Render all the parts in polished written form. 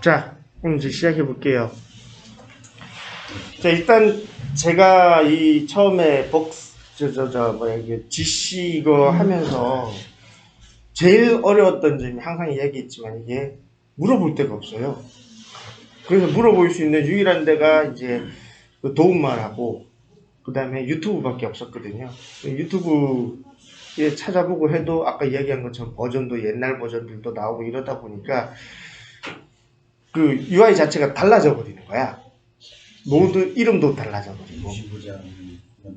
자, 그럼 이제 시작해 볼게요. 자, 일단 제가 이 처음에 이게 GC 이거 하면서 제일 어려웠던 점이 항상 이야기했지만 이게 물어볼 데가 없어요. 그래서 물어볼 수 있는 유일한 데가 이제 그 도움만 하고 그 다음에 유튜브밖에 없었거든요. 유튜브에 찾아보고 해도 아까 이야기한 것처럼 버전도 옛날 버전들도 나오고 이러다 보니까 그 UI 자체가 달라져 버리는 거야. 노드 이름도 달라져 버리고.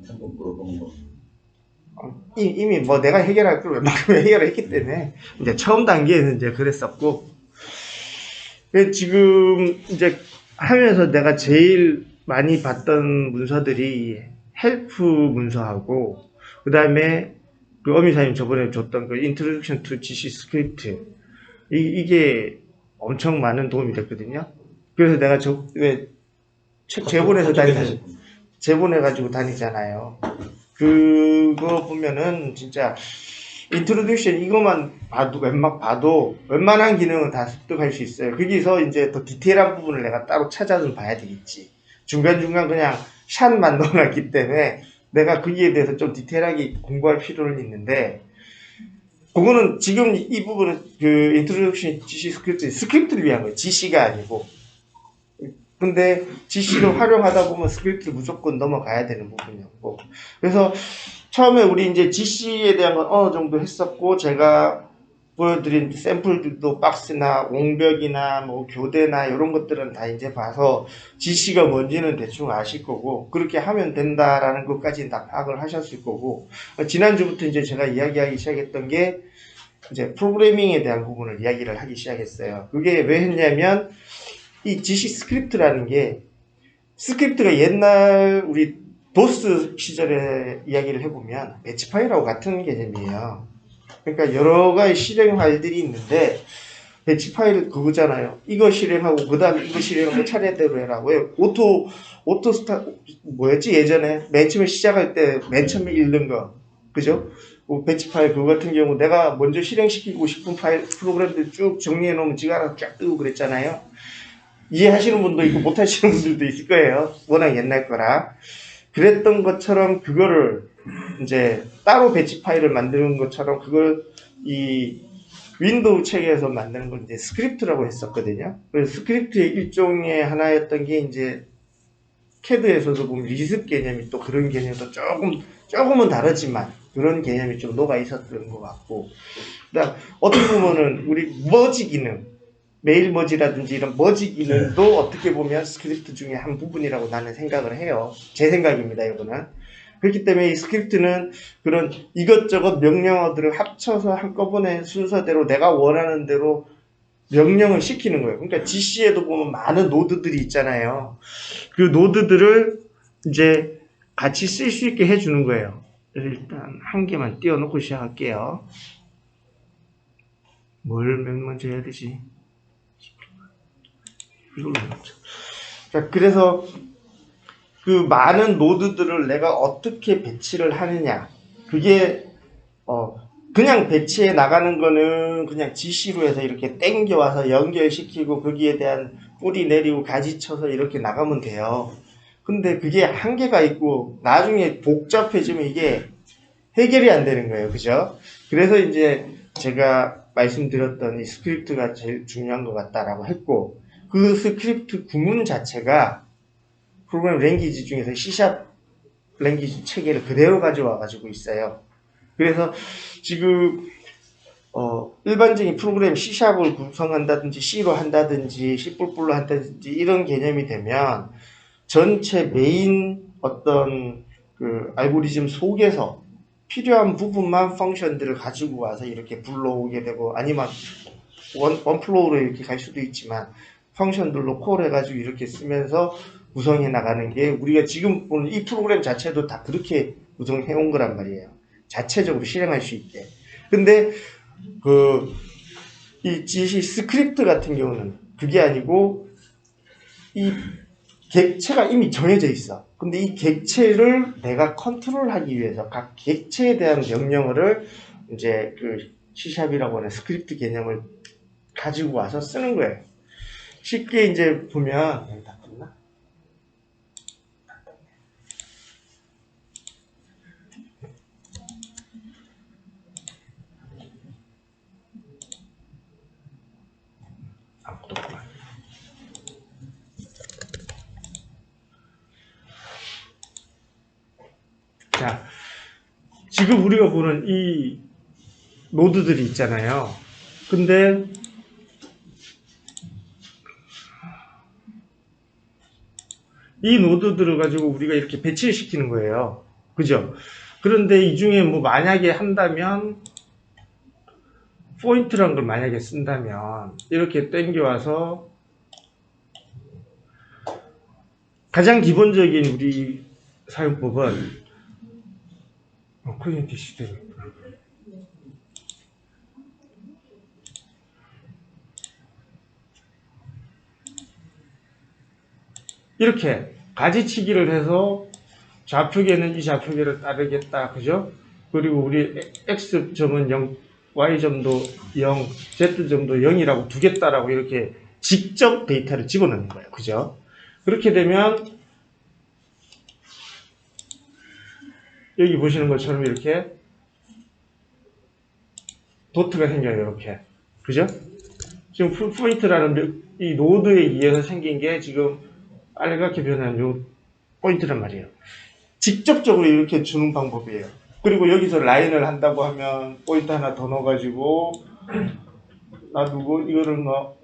한번 물어본 거. 이미 뭐 내가 해결할 걸 웬만하면 해결을 했기 때문에 이제 처음 단계에는 이제 그랬었고. 지금 이제 하면서 내가 제일 많이 봤던 문서들이 헬프 문서하고 그 다음에 그 어미사님 저번에 줬던 그 Introduction to GC 스크립트 이게 엄청 많은 도움이 됐거든요. 그래서 내가 왜 책 제본해가지고 다니잖아요. 그거 보면은 진짜 인트로듀ction 이것만 봐도 웬만한 기능은 다 습득할 수 있어요. 거기서 이제 더 디테일한 부분을 내가 따로 찾아서 봐야 되겠지. 중간중간 그냥 샷만 넣어놨기 때문에 내가 거기에 대해서 좀 디테일하게 공부할 필요는 있는데, 그거는 지금 이 부분은 그 인트로듀ction GC 스크립트를 위한 거예요. GC가 아니고. 근데 GC를 활용하다 보면 스크립트를 무조건 넘어가야 되는 부분이었고, 그래서 처음에 우리 이제 GC에 대한 건 어느 정도 했었고, 제가 보여드린 샘플들도 박스나 옹벽이나 뭐 교대나 이런 것들은 다 이제 봐서 GC가 뭔지는 대충 아실 거고, 그렇게 하면 된다라는 것까지는 다 파악을 하셨을 거고, 지난주부터 이제 제가 이야기하기 시작했던 게 이제 프로그래밍에 대한 부분을 이야기를 하기 시작했어요. 그게 왜 했냐면 이 GC 스크립트라는 게, 스크립트가 옛날 우리 도스 시절에 이야기를 해보면 배치 파일하고 같은 개념이에요. 그러니까 여러 가지 실행 파일들이 있는데, 배치 파일 그거잖아요. 이거 실행하고 그 다음에 이거 실행하고 차례대로 해라. 왜 뭐였지 예전에 맨 처음에 시작할 때 맨 처음에 읽는 거, 그죠? 배치 파일 그거 같은 경우 내가 먼저 실행시키고 싶은 파일 프로그램들 쭉 정리해 놓으면 지가 알아서 쫙 뜨고 그랬잖아요. 이해하시는 분도 있고 못하시는 분들도 있을 거예요. 워낙 옛날 거라. 그랬던 것처럼 그거를 이제 따로 배치 파일을 만드는 것처럼 그걸 이 윈도우 체계에서 만드는 걸 이제 스크립트라고 했었거든요. 그래서 스크립트의 일종의 하나였던 게 이제 CAD에서도 보면 리습 개념이 또 그런 개념도 조금은 다르지만 그런 개념이 좀 녹아 있었던 것 같고, 그다음 어떻게 보면은 우리 머지 기능, 메일 머지라든지 이런 머지 기능도 어떻게 보면 스크립트 중에 한 부분이라고 나는 생각을 해요. 제 생각입니다, 이거는. 그렇기 때문에 이 스크립트는 그런 이것저것 명령어들을 합쳐서 한꺼번에 순서대로 내가 원하는 대로 명령을 시키는 거예요. 그러니까 GC에도 보면 많은 노드들이 있잖아요. 그 노드들을 이제 같이 쓸 수 있게 해주는 거예요. 일단 한 개만 띄워놓고 시작할게요. 뭘 맨 먼저 해야 되지? 이걸로 해놓자. 자, 그래서 그 많은 노드들을 내가 어떻게 배치를 하느냐, 그게 그냥 배치해 나가는 거는 그냥 GC로 해서 이렇게 땡겨와서 연결시키고 거기에 대한 뿌리 내리고 가지 쳐서 이렇게 나가면 돼요. 근데 그게 한계가 있고 나중에 복잡해지면 이게 해결이 안 되는 거예요. 그죠? 그래서 이제 제가 말씀드렸던 이 스크립트가 제일 중요한 것 같다라고 했고, 그 스크립트 구문 자체가 프로그램 랭귀지 중에서 C# 랭귀지 체계를 그대로 가져와 가지고 있어요. 그래서 지금 일반적인 프로그램 C샵을 구성한다든지 C로 한다든지 C++로 한다든지 이런 개념이 되면 전체 메인 어떤 그 알고리즘 속에서 필요한 부분만 펑션들을 가지고 와서 이렇게 불러오게 되고, 아니면 원플로우로 이렇게 갈 수도 있지만 펑션들로 콜 해가지고 이렇게 쓰면서 구성해 나가는 게, 우리가 지금 보는 이 프로그램 자체도 다 그렇게 구성해 온 거란 말이에요. 자체적으로 실행할 수 있게. 근데 이 GC 스크립트 같은 경우는 그게 아니고 이 객체가 이미 정해져 있어. 근데 이 객체를 내가 컨트롤하기 위해서 각 객체에 대한 명령어를 이제 그 C샵이라고 하는 스크립트 개념을 가지고 와서 쓰는 거예요. 쉽게 이제 보면 여기 다 떴나? 아무것도 없구나. 자, 지금 우리가 보는 이 노드들이 있잖아요. 근데 이 노드들을 가지고 우리가 이렇게 배치를 시키는 거예요. 그죠? 그런데 이 중에 뭐 만약에 한다면 포인트란 걸 만약에 쓴다면 이렇게 땡겨와서 가장 기본적인 우리 사용법은 커뮤니티 시스템 이렇게 가지치기를 해서 좌표계는 이 좌표계를 따르겠다. 그죠? 그리고 우리 X점은 0, Y점도 0, Z점도 0이라고 두겠다라고 이렇게 직접 데이터를 집어넣는 거예요. 그죠? 그렇게 되면 여기 보시는 것처럼 이렇게 도트가 생겨요. 이렇게. 그죠? 지금 풀포인트라는 이 노드에 의해서 생긴 게 지금 빨갛게 변한 요 포인트란 말이에요. 직접적으로 이렇게 주는 방법이에요. 그리고 여기서 라인을 한다고 하면 포인트 하나 더 넣어가지고 놔두고 이거를 뭐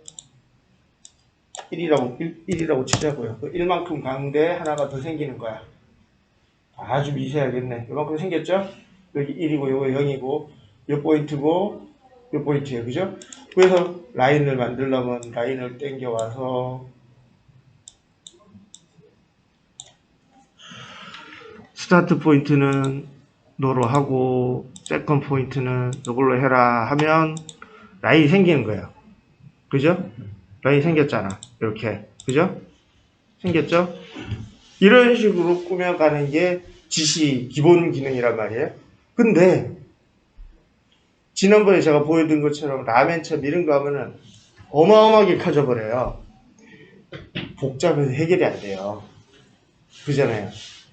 1이라고 치자고요. 1만큼 가운데 하나가 더 생기는 거야. 아주 미세하겠네. 이만큼 생겼죠? 여기 1이고 요거 0이고 요 포인트고 요 포인트예요. 그죠? 그래서 라인을 만들려면 라인을 땡겨와서 스타트 포인트는 노로 하고 세컨 포인트는 이걸로 해라 하면 라인이 생기는 거예요. 그죠? 라인이 생겼잖아. 이렇게. 그죠? 생겼죠? 이런 식으로 꾸며가는 게 지시 기본 기능이란 말이에요. 근데 지난번에 제가 보여드린 것처럼 라멘처럼 이런 거 하면은 어마어마하게 커져버려요. 복잡해서 해결이 안 돼요. 그잖아요.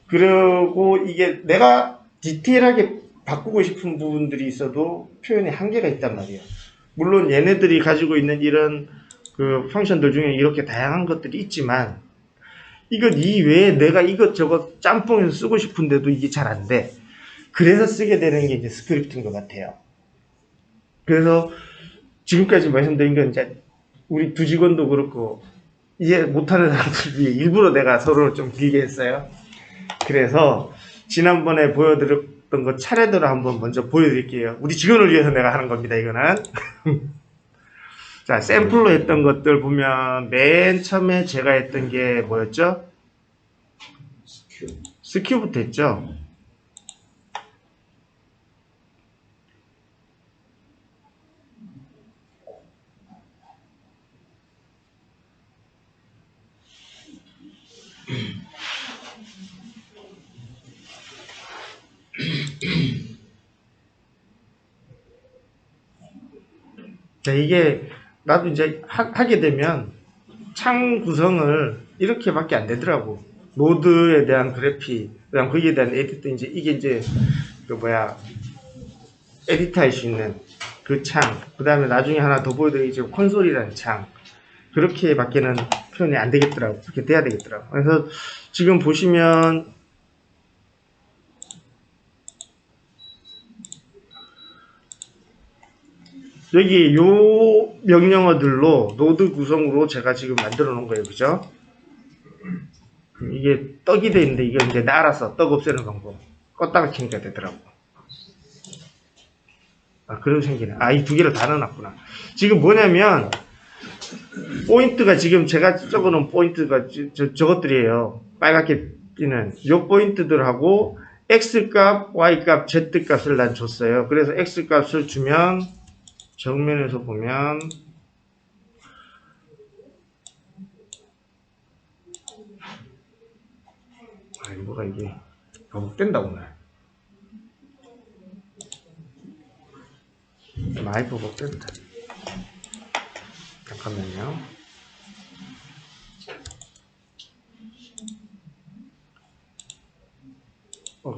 그리고 이게 내가 디테일하게 바꾸고 싶은 부분들이 있어도 표현에 한계가 있단 말이에요. 물론 얘네들이 가지고 있는 이런 그 펑션들 중에 이렇게 다양한 것들이 있지만 이것 이외에 내가 이것저것 짬뽕해서 쓰고 싶은데도 이게 잘 안 돼. 그래서 쓰게 되는 게 이제 스크립트인 것 같아요. 그래서 지금까지 말씀드린 건 이제 우리 두 직원도 그렇고 이해 못하는 사람들 위해 일부러 내가 서로 좀 길게 했어요. 그래서 지난번에 보여드렸던 거 차례대로 한번 먼저 보여드릴게요. 우리 직원을 위해서 내가 하는 겁니다. 이거는. 자, 샘플로 했던 것들 보면 맨 처음에 제가 했던 게 뭐였죠? 스큐부터 했죠? 자, 이게 나도 이제 하게 되면 창 구성을 이렇게밖에 안 되더라고. 노드에 대한 그래픽, 그다음 거기에 대한 에디트 이제 이게 이제 그 뭐야 에디트 할 수 있는 그 창, 그 다음에 나중에 하나 더 보여드리겠지만 콘솔이라는 창. 그렇게밖에는 표현이 안 되겠더라고. 그렇게 돼야 되겠더라고. 그래서 지금 보시면 여기 요 명령어들로 노드 구성으로 제가 지금 만들어 놓은 거예요. 그죠? 이게 떡이 돼 있는데 이게 이제 알아서 떡 없애는 방법. 껐다가 켜니까 되더라고. 아, 그래도 생기네. 아, 이 두 개를 다 넣어놨구나. 지금 뭐냐면 포인트가 지금 제가 적어놓은 포인트가 저것들이에요. 빨갛게 띄는 요 포인트들하고 X값, Y값, Z값을 난 줬어요. 그래서 X값을 주면 정면에서 보면 아, 뭐가 이게 반복된다 오늘. 많이 반복된다. 잠깐만요.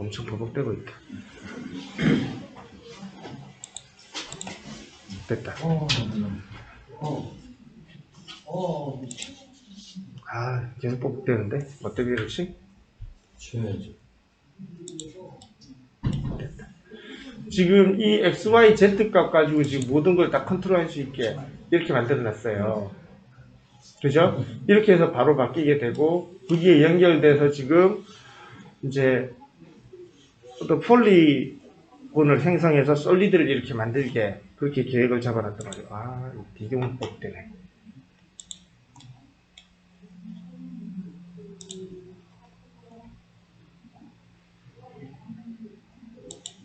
엄청 버벅대고 있다. 됐다. 아, 계속 버벅대는데? 뭐 때문에 그렇지? 쉬어야지. 됐다. 지금 이 XYZ 값 가지고 지금 모든 걸 다 컨트롤할 수 있게 이렇게 만들어 놨어요. 그죠? 이렇게 해서 바로 바뀌게 되고, 거기에 연결돼서 지금 이제 어떤 폴리곤을 생성해서 솔리드를 이렇게 만들게 그렇게 계획을 잡아놨단 말이에요. 아, 비교문법 때문에.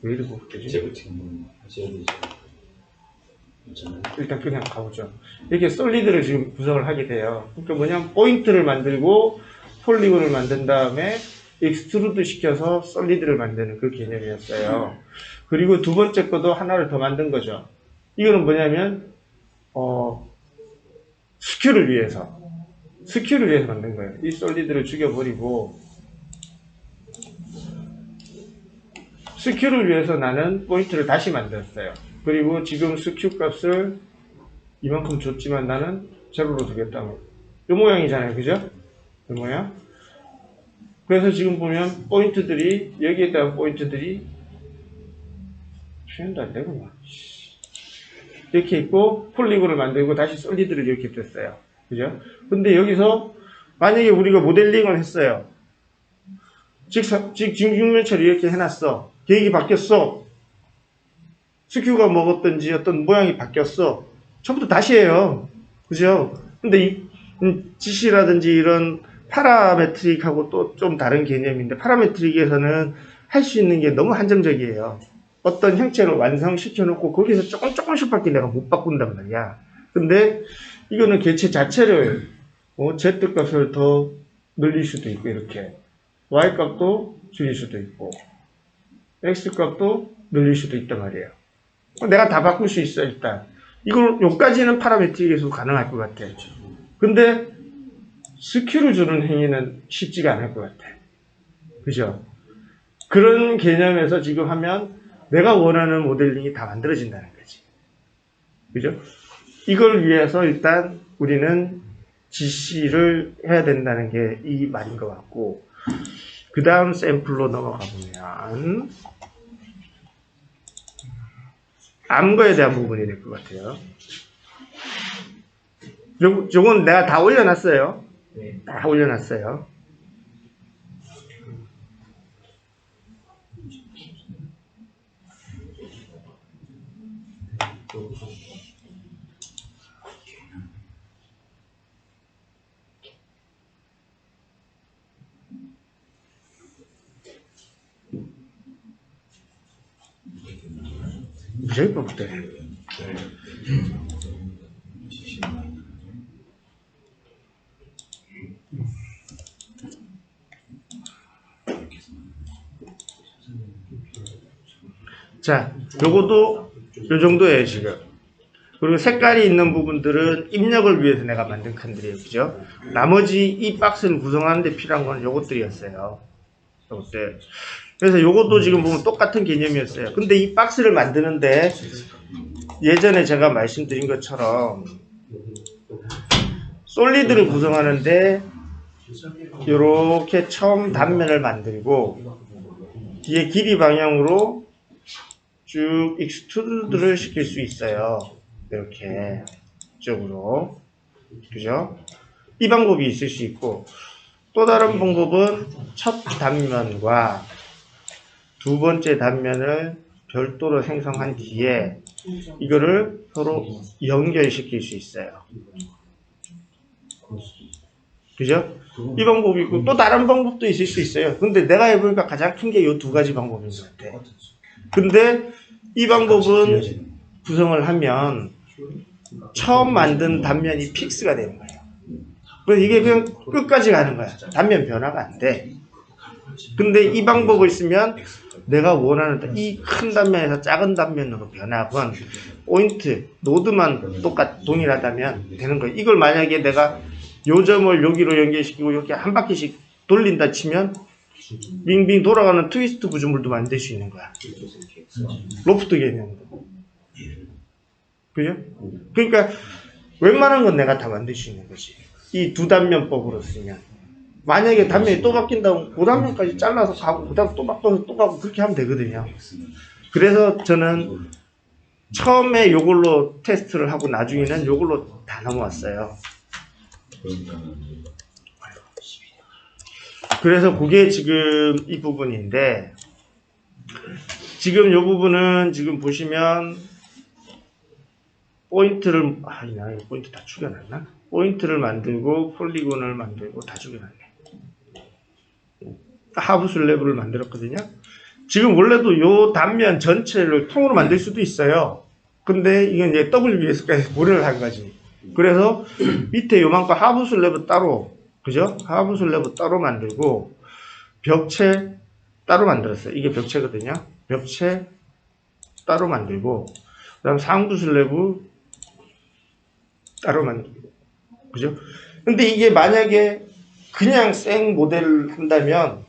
왜 이렇게 되지? 재부팅 하셔야 되죠. 괜찮아요? 일단 그냥 가보죠. 이렇게 솔리드를 지금 구성을 하게 돼요. 그러니까 뭐냐면 포인트를 만들고 폴리곤을 만든 다음에 익스트루드 시켜서 솔리드를 만드는 그 개념이었어요. 그리고 두 번째 것도 하나를 더 만든 거죠. 이거는 뭐냐면 스큐를 위해서 만든 거예요. 이 솔리드를 죽여버리고 스큐를 위해서 나는 포인트를 다시 만들었어요. 그리고 지금 스큐 값을 이만큼 줬지만 나는 제로로 두겠다고. 이 모양이잖아요. 그죠? 이 모양. 그래서 지금 보면 포인트들이, 여기에다가 포인트들이 표현도 안 되구나. 이렇게 있고, 폴리곤을 만들고 다시 솔리드를 이렇게 뺐어요. 그죠? 근데 여기서 만약에 우리가 모델링을 했어요. 지금 직육면체를 이렇게 해놨어. 계획이 바뀌었어. 스큐가 먹었던지 어떤 모양이 바뀌었어. 처음부터 다시 해요. 그죠? 근데 이 GC라든지 이런 파라메트릭하고 또 좀 다른 개념인데, 파라메트릭에서는 할 수 있는 게 너무 한정적이에요. 어떤 형체를 완성시켜 놓고 거기서 조금씩밖에 내가 못 바꾼단 말이야. 근데 이거는 개체 자체를 Z 값을 더 늘릴 수도 있고, 이렇게 Y 값도 줄일 수도 있고 X 값도 늘릴 수도 있단 말이에요. 내가 다 바꿀 수 있어. 일단 이걸 요까지는 파라메트릭에서 가능할 것 같아. 근데 스큐를 주는 행위는 쉽지가 않을 것 같아. 그죠? 그런 개념에서 지금 하면 내가 원하는 모델링이 다 만들어진다는 거지. 그죠? 이걸 위해서 일단 우리는 GC를 해야 된다는 게 이 말인 것 같고, 그 다음 샘플로 넘어가 보면 암거에 대한 부분이 될 것 같아요. 요건 내가 다 올려놨어요. 다 올려놨어요. 무지하게 뻔뻔해. 자, 요것도 요 정도예요, 지금. 그리고 색깔이 있는 부분들은 입력을 위해서 내가 만든 칸들이에요. 그죠? 나머지 이 박스를 구성하는 데 필요한 건 요것들이었어요. 요것들. 그래서 요것도 지금 보면 똑같은 개념이었어요. 근데 이 박스를 만드는데 예전에 제가 말씀드린 것처럼 솔리드를 구성하는데 요렇게 처음 단면을 만들고 뒤에 길이 방향으로 쭉 익스트루드를 시킬 수 있어요. 이렇게 이쪽으로. 그죠? 이 방법이 있을 수 있고, 또 다른 방법은 첫 단면과 두 번째 단면을 별도로 생성한 뒤에 이거를 서로 연결시킬 수 있어요. 그죠? 이 방법이 있고 또 다른 방법도 있을 수 있어요. 근데 내가 해보니까 가장 큰 게 이 두 가지 방법인 것 같아. 근데 이 방법은 구성을 하면 처음 만든 단면이 픽스가 되는 거예요. 그래서 이게 그냥 끝까지 가는 거야. 단면 변화가 안 돼. 근데 이 방법을 쓰면 내가 원하는 이 큰 단면에서 작은 단면으로 변하건 포인트, 노드만 동일하다면 되는 거예요. 이걸 만약에 내가 요 점을 여기로 연결시키고 이렇게 한 바퀴씩 돌린다 치면 빙빙 돌아가는 트위스트 구조물도 만들 수 있는 거야. 로프트 개념도. 그죠? 그러니까 웬만한 건 내가 다 만들 수 있는 거지. 이 두 단면법으로 쓰면. 만약에 단면이 또 바뀐다면 그 단면까지 잘라서 가고 그 다음 또 바꿔서 또 가고 그렇게 하면 되거든요. 그래서 저는 처음에 요걸로 테스트를 하고 나중에는 요걸로 다 넘어왔어요. 그래서 그게 지금 이 부분인데, 지금 요 부분은 지금 보시면 포인트를 이거 포인트 다 죽여놨나? 포인트를 만들고 폴리곤을 만들고 다 죽여놨네. 하부 슬래브를 만들었거든요. 지금 원래도 요 단면 전체를 통으로 만들 수도 있어요. 근데 이건 이제 WBS까지 고려를 한 거지. 그래서 밑에 요만큼 하부 슬래브 따로, 그죠? 하부 슬래브 따로 만들고 벽체 따로 만들었어요. 이게 벽체거든요. 벽체 따로 만들고 그 다음 상부 슬래브 따로 만들고, 그죠? 근데 이게 만약에 그냥 생 모델을 한다면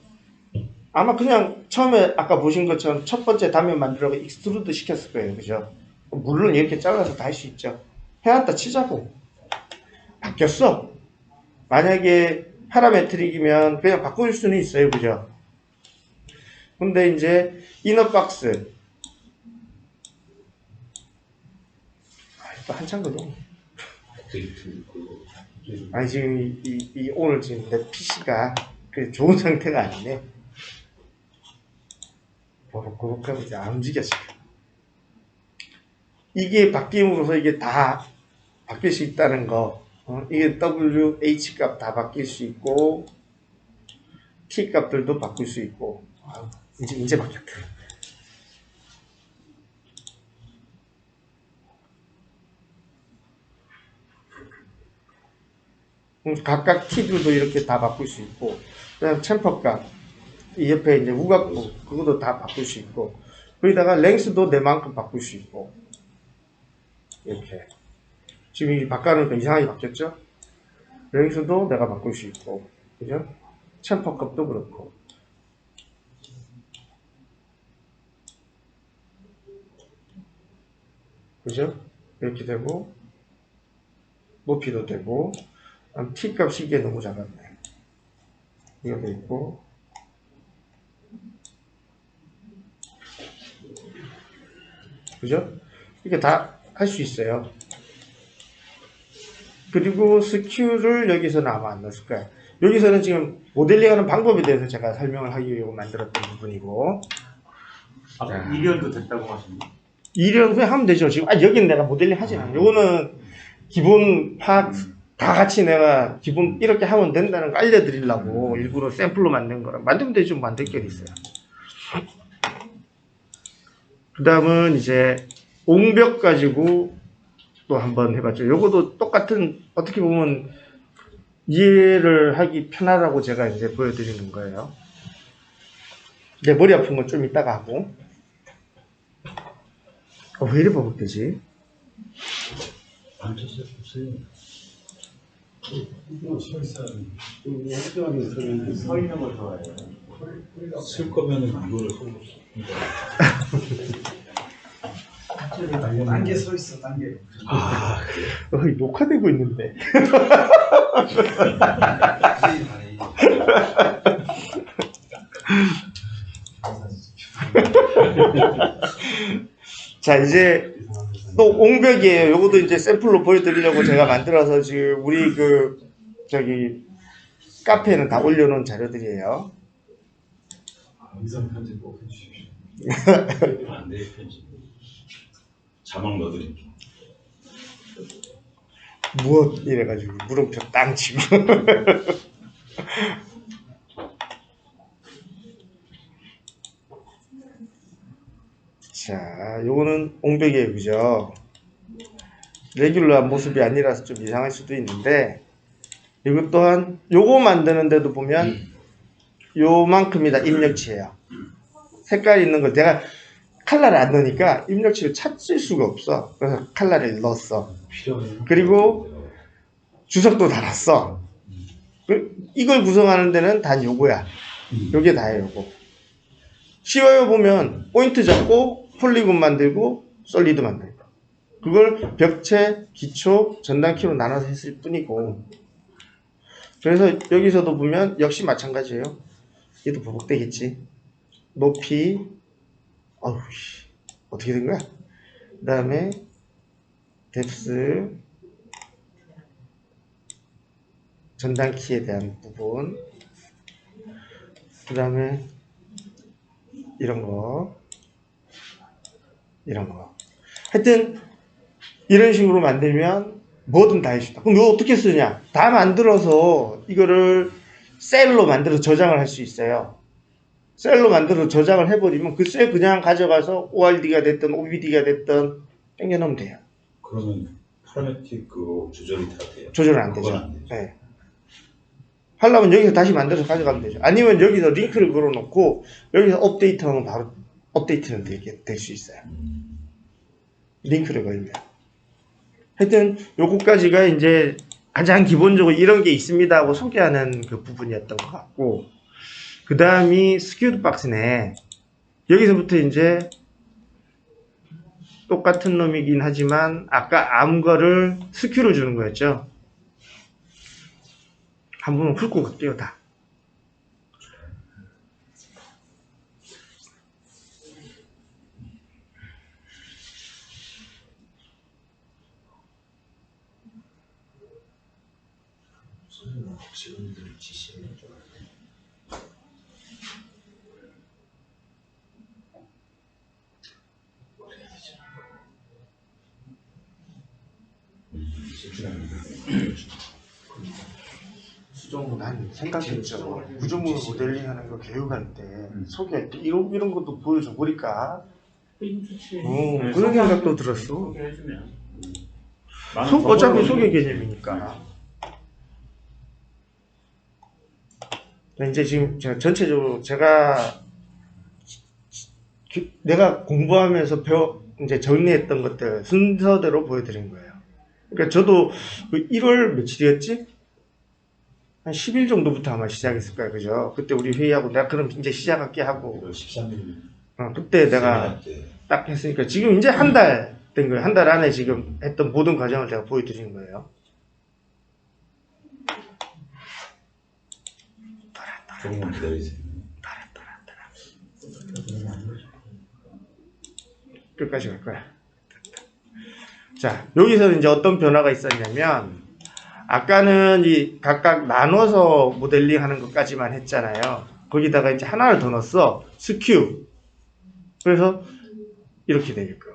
아마 그냥 처음에 아까 보신 것처럼 첫 번째 단면 만들어서 익스트루드 시켰을 거예요. 그죠? 물론 이렇게 잘라서 다 할 수 있죠. 해놨다 치자고. 바뀌었어. 만약에 파라메트릭이면 그냥 바꿀 수는 있어요. 그죠? 근데 이제 이너박스 또 한참 걸려. 아니 지금 이 오늘 지금 내 PC가 그 좋은 상태가 아니네. 보록보록하고 이제 안 움직여 지금. 이게 바뀜으로써 이게 다 바뀔 수 있다는 거. 이게 WH 값 다 바뀔 수 있고 T 값들도 바꿀 수 있고. 이제 바뀌었다. 각각 T들도 이렇게 다 바꿀 수 있고, 그다음 챔퍼 값, 이 옆에 이제 우각부, 그것도 다 바꿀 수 있고, 거기다가 랭스도 내만큼 바꿀 수 있고, 이렇게. 지금 이 바꿔놓으니까 이상하게 바뀌었죠? 랭스도 내가 바꿀 수 있고, 그죠? 챔퍼 값도 그렇고. 그죠? 이렇게 되고, 높이도 되고, T 값이 이게 너무 작았네. 이것도 있고, 그죠? 이게 다 할 수 있어요. 그리고 스큐를 여기서는 아마 안 넣었을 거예요. 여기서는 지금 모델링하는 방법에 대해서 제가 설명을 하기 위해 만들었던 부분이고. 아, 이련도 됐다고 하셨네. 이런 후에 하면 되죠. 지금 여기는 내가 모델링 하진 않아요. 요거는 기본 파악 다 같이 내가 기본 이렇게 하면 된다는 거 알려드리려고 일부러 샘플로 만든 거라. 만들면 되죠. 만들 게 있어요. 그 다음은 이제 옹벽 가지고 또 한번 해봤죠. 요것도 똑같은, 어떻게 보면 이해를 하기 편하라고 제가 이제 보여드리는 거예요. 이제 머리 아픈 건 좀 이따가 하고. 왜 이리 버벅대지? 앉아서 보세요. 서 있는 걸 좋아해요. 쓸 거면은 이거를 쓰고 싶습니다. 단계 서 있어, 단계. 녹화되고 있는데. 자, 이제 또 옹벽이에요. 요것도 이제 샘플로 보여드리려고 제가 만들어서 지금 우리 카페에는 다 올려놓은 자료들이에요. 음성 편집 꼭 해주십시오. 안 돼, 편집. 자막 넣어드릴게요. 무엇 이래가지고 물음표 땅 치고. 자, 요거는 옹벽이에요. 그죠? 레귤러한 모습이 아니라서 좀 이상할 수도 있는데, 이것 또한 요거 만드는데도 보면 요만큼이다 입력치예요. 색깔 있는 걸 내가 칼라를 안 넣으니까 입력치를 찾을 수가 없어. 그래서 칼라를 넣었어. 필요해요. 그리고 주석도 달았어. 이걸 구성하는 데는 단 요거야. 요게 다예요, 요거. 쉬워요, 보면. 포인트 잡고, 폴리곤 만들고, 솔리드 만들고. 그걸 벽체, 기초, 전단키로 나눠서 했을 뿐이고. 그래서 여기서도 보면 역시 마찬가지예요. 얘도 보복되겠지. 높이, 어우, 어떻게 된 거야? 그 다음에, 뎁스, 전단키에 대한 부분, 그 다음에, 이런 거. 하여튼, 이런 식으로 만들면 뭐든 다 해준다. 그럼 이거 어떻게 쓰냐? 다 만들어서 이거를 셀로 만들어서 저장을 할 수 있어요. 셀로 만들어서 저장을 해버리면 그 셀 그냥 가져가서 ORD가 됐든 OBD가 됐든 당겨놓으면 돼요. 그러면 파라메틱 그거 조절이 다 돼요? 조절은 안 되죠. 그건 안 되죠. 네. 하려면 여기서 다시 만들어서 가져가면 되죠. 아니면 여기서 링크를 걸어놓고 여기서 업데이트하면 바로 업데이트는 될 수 있어요. 링크를 걸면. 하여튼 요거까지가 이제 가장 기본적으로 이런 게 있습니다 하고 소개하는 그 부분이었던 것 같고, 그 다음이 스큐드 박스네. 여기서부터 이제 똑같은 놈이긴 하지만 아까 암거를 스큐를 주는 거였죠. 한 번은 훑고 갈게요, 다. 직원들 지시를 해줘야 돼. 수정은 난 생각했죠. 구조물 모델링 하는 거 교육할 때, 소개할 때, 이런 것도 보여줘 버릴까? 그런 생각도 들었어. 어차피 소개 개념이니까. 이제 지금 제가 전체적으로 내가 공부하면서 이제 정리했던 것들 순서대로 보여드린 거예요. 그러니까 저도 그 1월 며칠이었지? 한 10일 정도부터 아마 시작했을 거야, 그죠? 그때 우리 회의하고 내가 그럼 이제 시작할게 하고. 1월 13일. 그때 내가 딱 했으니까 지금 이제 한 달 된 거예요. 한 달 안에 지금 했던 모든 과정을 제가 보여드린 거예요. 조금만 기다리세요. 끝까지 갈 거야. 자, 여기서 이제 어떤 변화가 있었냐면, 아까는 이 각각 나눠서 모델링 하는 것까지만 했잖아요. 거기다가 이제 하나를 더 넣었어. 스큐. 그래서 이렇게 되게끔.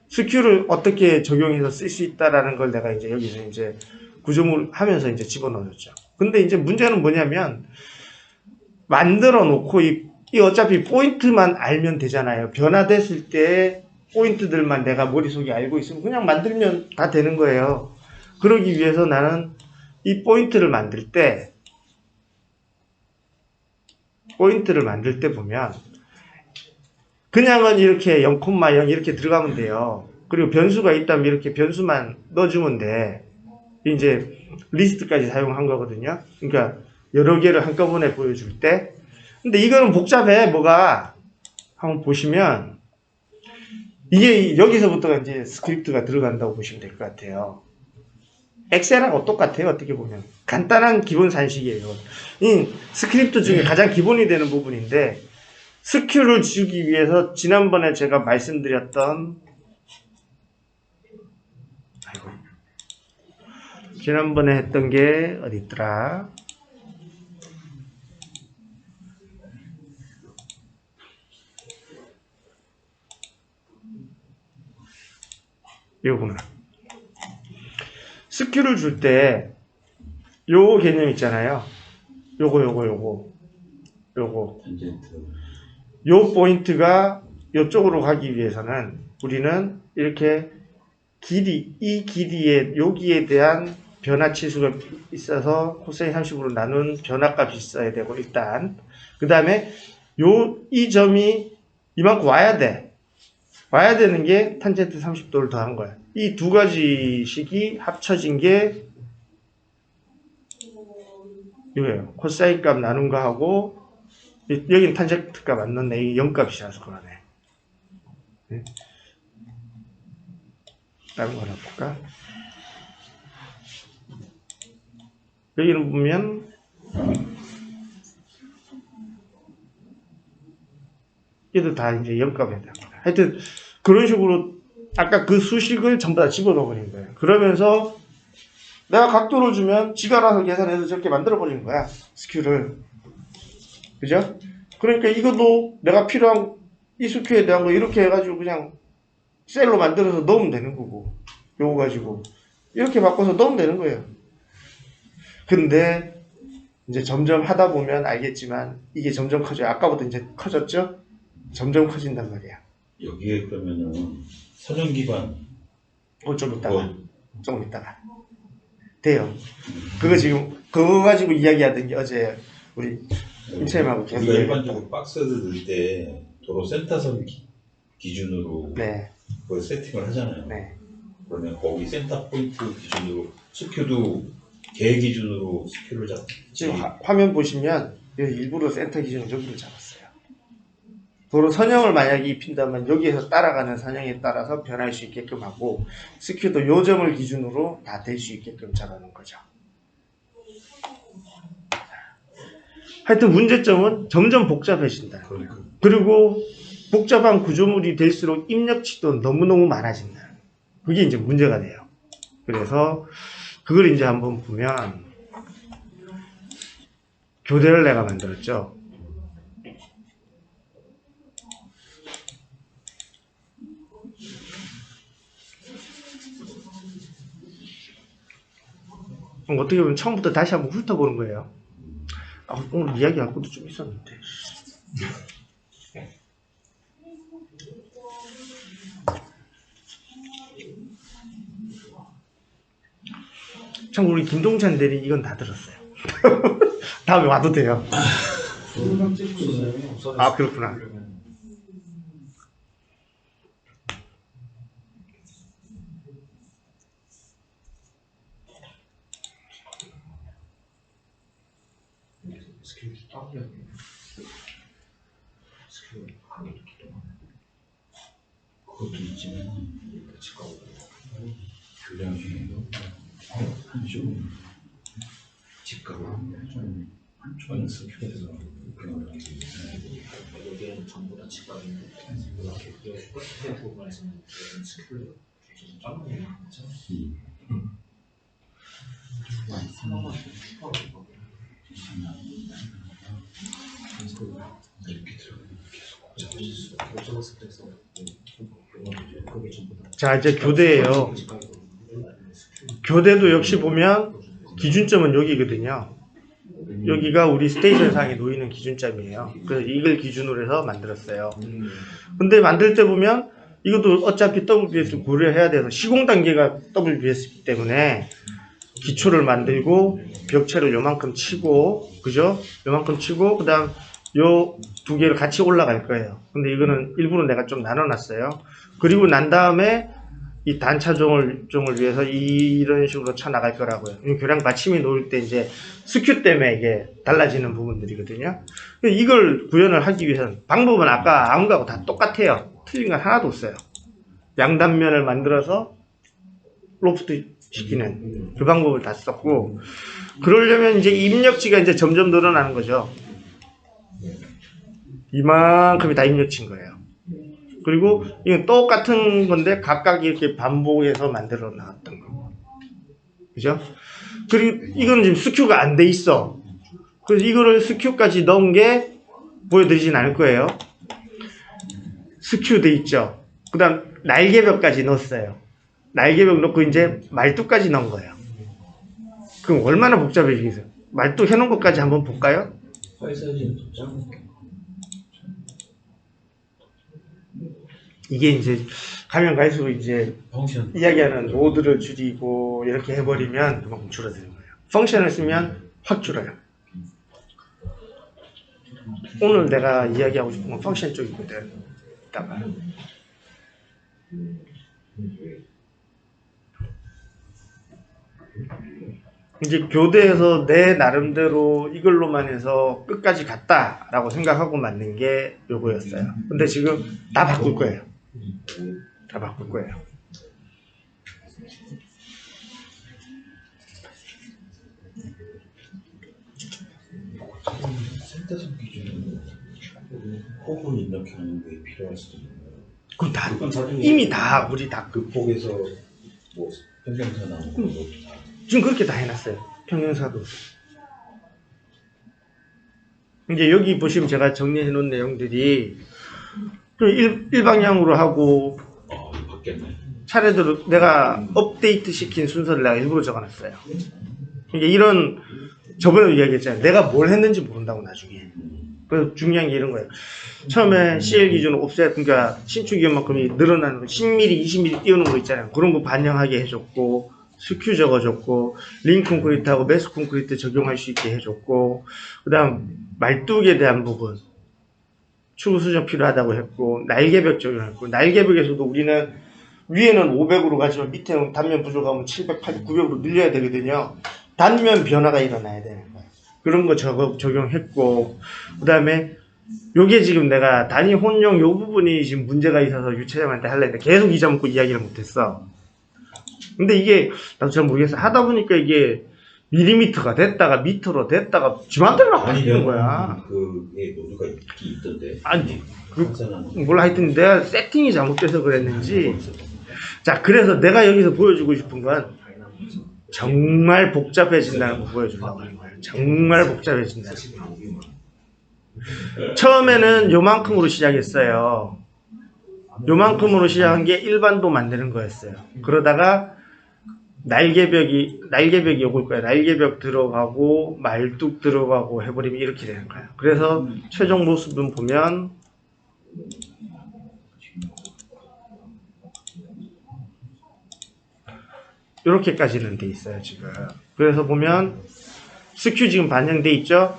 스큐를 어떻게 적용해서 쓸 수 있다라는 걸 내가 이제 여기서 이제 구조물 하면서 이제 집어넣었죠. 근데 이제 문제는 뭐냐면, 만들어 놓고 이 어차피 포인트만 알면 되잖아요. 변화됐을 때 포인트들만 내가 머릿속에 알고 있으면 그냥 만들면 다 되는 거예요. 그러기 위해서 나는 이 포인트를 만들 때 보면 그냥은 이렇게 0,0 이렇게 들어가면 돼요. 그리고 변수가 있다면 이렇게 변수만 넣어주면 돼. 이제 리스트까지 사용한 거거든요. 그러니까 여러 개를 한꺼번에 보여줄 때. 근데 이거는 복잡해. 뭐가 한번 보시면 이게 여기서부터가 이제 스크립트가 들어간다고 보시면 될 것 같아요. 엑셀하고 똑같아요. 어떻게 보면 간단한 기본 산식이에요. 이 스크립트 중에 가장 기본이 되는 부분인데, 스큐를 주기 위해서 지난번에 제가 말씀드렸던 지난번에 했던 게 어디 있더라? 이거구나. 스큐를 줄 때 요 개념 있잖아요. 요거 요 포인트가 요쪽으로 가기 위해서는 우리는 이렇게 이 길이에 여기에 대한 변화 치수가 있어서 코사인 30으로 나눈 변화값이 있어야 되고, 일단 그 다음에 이 점이 이만큼 와야 되는 게 탄젠트 30도를 더한 거야. 이 두 가지 식이 합쳐진 게 이거예요. 코사인 값 나눈 거 하고 여긴 탄젠트 값 안 넣네. 이게 0값이라서 그러네. 네. 다른 거 하나 볼까? 여기는 보면 얘도 다 이제 0값에 해당합니다. 하여튼 그런 식으로 아까 그 수식을 전부 다 집어넣어 버린 거예요. 그러면서 내가 각도를 주면 지가 알아서 계산해서 저렇게 만들어 버리는 거야. 스큐를. 그죠? 그러니까 이것도 내가 필요한 이 스큐에 대한 거 이렇게 해가지고 그냥 셀로 만들어서 넣으면 되는 거고, 요거 가지고 이렇게 바꿔서 넣으면 되는 거예요. 근데 이제 점점 하다 보면 알겠지만 이게 점점 커져요. 아까부터 이제 커졌죠? 점점 커진단 말이야. 여기에 그러면은 선형 기반 좀 이따가. 조금 이따가. 돼요. 그거 지금, 그거 가지고 이야기하던 게 어제 우리 임쌤하고 계속 우리가 얘기했던. 일반적으로 박스를 넣을 때 도로 센터선 기준으로 네, 그걸 세팅을 하잖아요. 네. 그러면 거기 센터 포인트 기준으로 스큐도 개 기준으로 스큐를 지금 잡지. 화면 보시면 여기 일부러 센터 기준으로 여기를 잡았어요. 도로 선형을 만약에 입힌다면 여기에서 따라가는 선형에 따라서 변할 수 있게끔 하고 스큐도 요점을 기준으로 다 될 수 있게끔 잡아놓은 거죠. 하여튼 문제점은 점점 복잡해진다. 그러니까 그리고 복잡한 구조물이 될수록 입력치도 너무너무 많아진다. 그게 이제 문제가 돼요. 그래서 그걸 이제 한번 보면 교대를 내가 만들었죠. 그럼 어떻게 보면 처음부터 다시 한번 훑어보는 거예요. 오늘 이야기할 것도 좀 있었는데. 참 우리 김동찬 대리 이건 다 들었어요. 다음에 와도 돼요. 아 그렇구나. 스킬 따로 해야 돼. 스킬 하는 게 그것도 있지만 같이 가고. 교량 중에도 한쪽 집값을 한쪽은 스큐가 돼서 그런 여기에는 전부 다 집값인데 이렇게 끝에 부분에서는 스킬을 좀 작은 게 많죠. 하나만 좀 추가하고 이렇게 들어가면 계속 결정했을 때서 그게 전부 다. 자 이제 교대예요. 교대도 역시 보면 기준점은 여기거든요. 여기가 우리 스테이션 상에 놓이는 기준점이에요. 그래서 이걸 기준으로 해서 만들었어요. 근데 만들 때 보면 이것도 어차피 WBS 고려해야 돼서 시공 단계가 WBS이기 때문에 기초를 만들고 벽체를 요만큼 치고 그죠? 요만큼 치고 그다음 요 두 개를 같이 올라갈 거예요. 근데 이거는 일부러 내가 좀 나눠놨어요. 그리고 난 다음에 이 단차종을 위해서 이런 식으로 쳐 나갈 거라고요. 교량 받침이 놓을 때 이제 스큐 때문에 이게 달라지는 부분들이거든요. 이걸 구현을 하기 위해서는 방법은 아까 아무 거하고 다 똑같아요. 틀린 건 하나도 없어요. 양단면을 만들어서 로프트 시키는 그 방법을 다 썼고, 그러려면 이제 입력치가 이제 점점 늘어나는 거죠. 이만큼이 다 입력치인 거예요. 그리고 이건 똑같은 건데 각각 이렇게 반복해서 만들어 나왔던 거고. 그죠? 그리고 이건 지금 스큐가 안 돼 있어. 그래서 이거를 스큐까지 넣은 게 보여드리진 않을 거예요. 스큐 돼 있죠. 그 다음 날개벽까지 넣었어요. 날개벽 넣고 이제 말뚝까지 넣은 거예요. 그럼 얼마나 복잡해지겠어요? 말뚝 해놓은 것까지 한번 볼까요? 파일 사이즈는 좀 작은 이게 이제 가면 갈수록 이제 펑션 이야기하는 노드를 줄이고 이렇게 해버리면 그만큼 줄어드는 거예요. 펑션을 쓰면 확 줄어요. 오늘 내가 이야기하고 싶은 건 펑션 쪽이거든. 이따가. 이제 교대에서 내 나름대로 이걸로만 해서 끝까지 갔다라고 생각하고 만든 게 요거였어요. 근데 지금 다 바꿀 거예요. 다 바꿀 거예요. 센터성 기준으로 혹은 입력하는 게 필요할 수도 있는 거예요. 그럼 다 그건 나중에 이미 다 우리 다 그 폭에서 뭐 평경사 나오는 것도 다 지금 그렇게 다 해놨어요. 평행사도. 이제 여기 보시면 제가 정리해 놓은 내용들이 좀 일방향으로 하고 바뀌었네. 차례대로 내가 업데이트 시킨 순서를 내가 일부러 적어놨어요. 이게 이런 저번에도 이야기했잖아요. 내가 뭘 했는지 모른다고 나중에. 그래서 중요한 게 이런 거예요. 처음에 CL 기준으로 옵셋, 그러니까 신축 기업만큼이 늘어나는 거, 10mm, 20mm 띄우는 거 있잖아요. 그런 거 반영하게 해줬고, 스큐 적어줬고, 링 콘크리트하고 매스 콘크리트 적용할 수 있게 해줬고, 그 다음 말뚝에 대한 부분, 추구 수정 필요하다고 했고, 날개벽 적용했고, 날개벽에서도 우리는 위에는 500으로 가지만 밑에는 단면 부족하면 700, 800, 900으로 늘려야 되거든요. 단면 변화가 일어나야 되는 거예요. 그런 거 적용했고, 그 다음에 요게 지금 내가 단위 혼용 요 부분이 지금 문제가 있어서 유차장한테 하려는데 계속 잊어먹고 이야기를 못했어. 근데 이게 나도 잘 모르겠어. 하다 보니까 이게 밀리미터가 됐다가 미터로 됐다가 지 맘대로 막 바뀌는 거야. 그게 노드가 있긴 있던데. 아니 그 몰라 하여튼 내가 세팅이 잘못돼서 그랬는지. 자, 그래서 내가 여기서 보여주고 싶은 건 정말 복잡해진다는 거 보여주려고 하는 거예요. 정말 복잡해진다. 처음에는 요만큼으로 시작했어요. 요만큼으로 시작한 게 일반도 만드는 거였어요. 그러다가 날개벽이 요걸 거예요. 날개벽 들어가고 말뚝 들어가고 해버리면 이렇게 되는 거예요. 그래서 최종 모습은 보면 이렇게까지는 돼 있어요, 지금. 그래서 보면 스큐 지금 반영돼 있죠?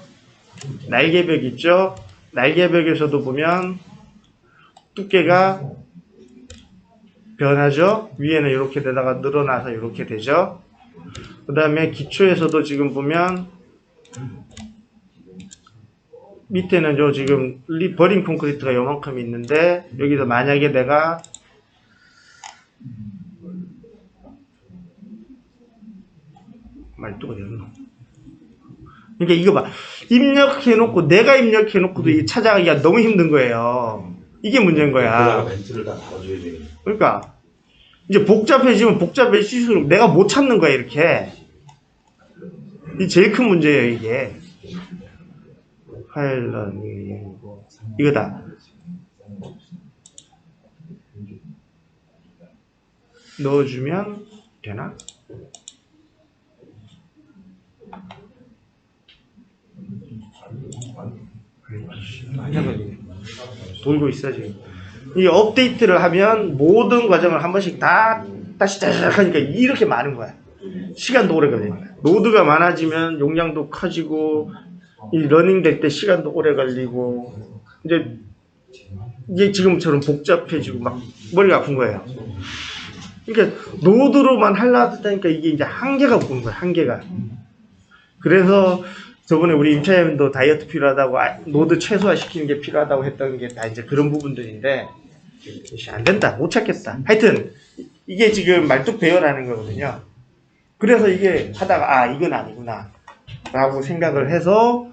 날개벽 있죠? 날개벽에서도 보면 두께가 변하죠? 위에는 이렇게 되다가 늘어나서 이렇게 되죠? 그 다음에 기초에서도 지금 보면 밑에는 요 지금 버린 콘크리트가 요만큼 있는데 여기서 만약에 내가 말뚝 어디 갔노? 그러니까 이거 봐. 입력해놓고 내가 입력해놓고도 이 찾아가기가 너무 힘든 거예요. 이게 문제인 거야. 멘트를 다 달아줘야 되겠네. 그러니까 이제 복잡해지면 복잡해질수록 내가 못 찾는 거야 이렇게. 이 제일 큰 문제예요 이게. 파일런 이거다. 넣어주면 되나? 돌고 있어 지금. 이 업데이트를 하면 모든 과정을 한 번씩 다 다시 하니까 이렇게 많은 거야. 시간도 오래 걸리는 거야. 노드가 많아지면 용량도 커지고 이 러닝 될 때 시간도 오래 걸리고 이제 이게 지금처럼 복잡해지고 막 머리가 아픈 거예요. 그러니까 노드로만 하려고 했다니까 이게 이제 한계가 보는 거야. 한계가. 그래서 저번에 우리 임차인도 다이어트 필요하다고 노드 최소화 시키는 게 필요하다고 했던 게 다 이제 그런 부분들인데 안 된다. 못 찾겠다. 하여튼 이게 지금 말뚝 배열하는 거거든요. 그래서 이게 하다가 이건 아니구나 라고 생각을 해서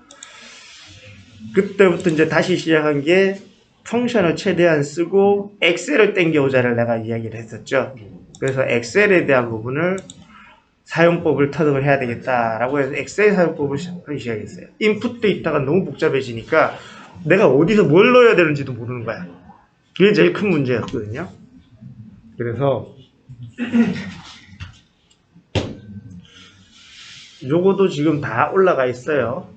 그때부터 이제 다시 시작한 게 펑션을 최대한 쓰고 엑셀을 땡겨오자를 내가 이야기를 했었죠. 그래서 엑셀에 대한 부분을 사용법을 터득을 해야 되겠다라고 해서 엑셀 사용법을 하기 시작했어요. 인풋 데이터가 너무 복잡해지니까 내가 어디서 뭘 넣어야 되는지도 모르는 거야. 그게 제일 큰 문제였거든요. 그래서 요거도 지금 다 올라가 있어요.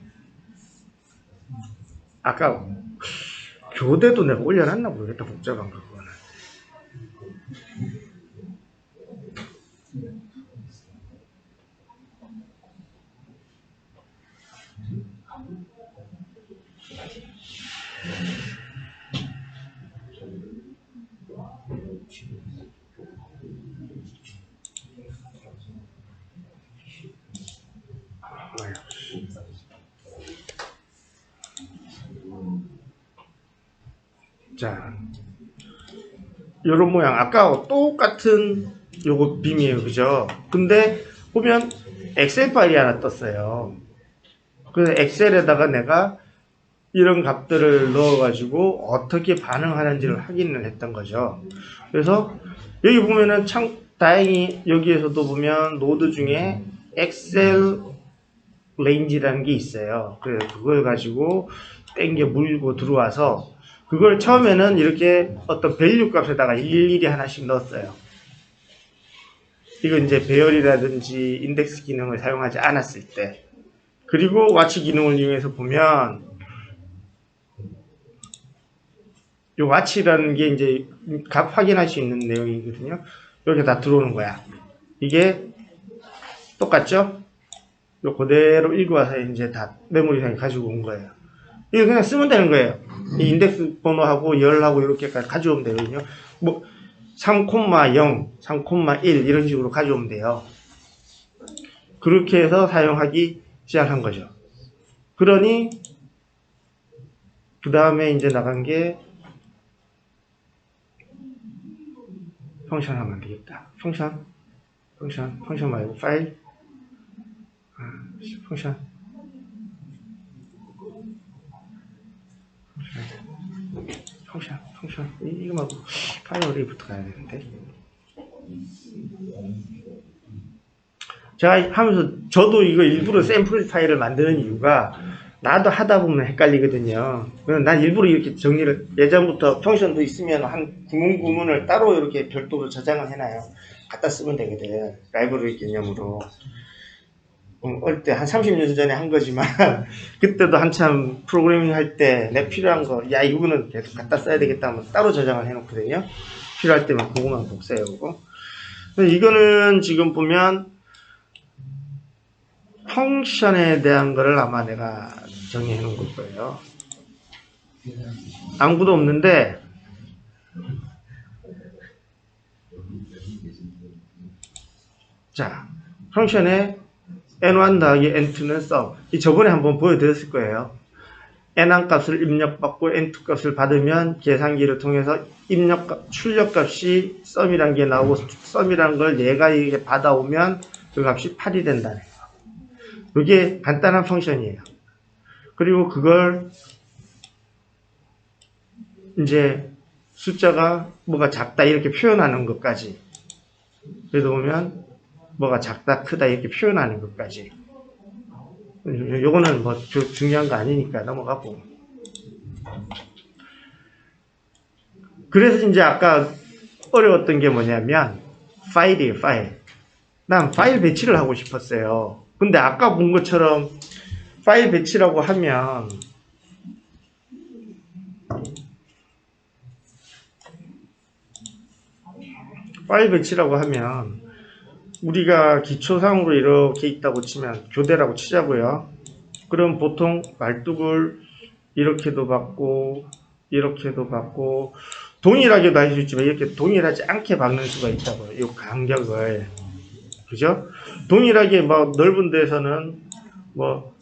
아까 교대도 내가 올려놨나 모르겠다. 복잡한 거 그거는. 나와요. 자, 요런 모양. 아까 똑같은 요거 빔이에요. 그죠? 근데 보면 엑셀 파일이 하나 떴어요. 그래서 엑셀에다가 내가 이런 값들을 넣어가지고 어떻게 반응하는지를 확인을 했던 거죠. 그래서 여기 보면은 참 다행히 여기에서도 보면 노드 중에 엑셀 레인지라는 게 있어요. 그래서 그걸 가지고 땡겨 물고 들어와서 그걸 처음에는 이렇게 어떤 밸류 값에다가 일일이 하나씩 넣었어요. 이건 이제 배열이라든지 인덱스 기능을 사용하지 않았을 때. 그리고 와치 기능을 이용해서 보면 이 와치라는 게 이제 각 확인할 수 있는 내용이거든요. 이렇게 다 들어오는 거야. 이게 똑같죠? 요 그대로 읽어와서 이제 다 메모리상에 가지고 온 거예요. 이거 그냥 쓰면 되는 거예요. 이 인덱스 번호하고 열하고 이렇게까지 가져오면 되거든요. 뭐 3,0, 3,1 이런 식으로 가져오면 돼요. 그렇게 해서 사용하기 시작한 거죠. 그러니 그 다음에 이제 나간 게 펑션 하면 안 되겠다. 펑션 말고 파일, 펑션. 이거 말고 파이어리부터 가야 되는데. 제가 하면서 저도 이거 일부러 샘플 파일을 만드는 이유가 나도 하다 보면 헷갈리거든요. 난 일부러 이렇게 정리를 예전부터 펑션도 있으면 한 구문을 따로 이렇게 별도로 저장을 해놔요. 갖다 쓰면 되거든. 라이브러리 개념으로. 어릴 때 한 30년 전에 한 거지만 그때도 한참 프로그래밍 할 때 내 필요한 거 야 이거는 계속 갖다 써야 되겠다 하면 따로 저장을 해놓거든요. 필요할 때만 그거만 복사해오고. 이거는 지금 보면 펑션에 대한 거를 아마 내가 정의해 놓은 걸 거예요. 아무것도 없는데 자 펑션에 n1 더하기 n2는 sum. 이 저번에 한번 보여드렸을 거예요. n1 값을 입력받고 n2 값을 받으면 계산기를 통해서 출력값이 sum이라는 게 나오고 sum이라는 걸 얘가 이렇게 받아오면 그 값이 8이 된다는 거. 이게 간단한 펑션이에요. 그리고 그걸 이제 숫자가 뭐가 작다 이렇게 표현하는 것까지. 그래도 보면 뭐가 작다 크다 이렇게 표현하는 것까지. 요거는 뭐 중요한 거 아니니까 넘어가고. 그래서 이제 아까 어려웠던 게 뭐냐면 파일이에요. 파일. 난 파일 배치를 하고 싶었어요. 근데 아까 본 것처럼 파일 배치라고 하면 우리가 기초상으로 이렇게 있다고 치면 교대라고 치자고요. 그럼 보통 말뚝을 이렇게도 받고 이렇게도 받고 동일하게도 할 수 있지만 이렇게 동일하지 않게 박는 수가 있다고요. 이 간격을. 그죠? 동일하게 뭐 넓은 데서는 뭐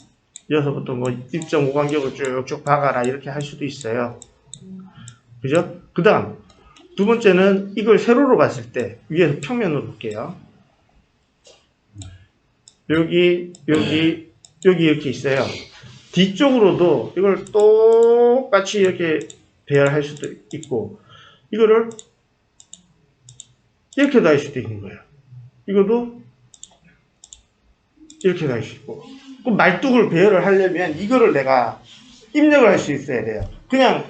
여기서부터 뭐 1.5 간격을 쭉쭉 박아라 이렇게 할 수도 있어요. 그죠? 그 다음 두 번째는 이걸 세로로 봤을 때 위에서 평면으로 볼게요. 여기 이렇게 있어요. 뒤쪽으로도 이걸 똑같이 이렇게 배열할 수도 있고 이거를 이렇게도 할 수도 있는 거예요. 이것도 이렇게도 할 수 있고. 그럼 말뚝을 배열을 하려면 이거를 내가 입력을 할 수 있어야 돼요. 그냥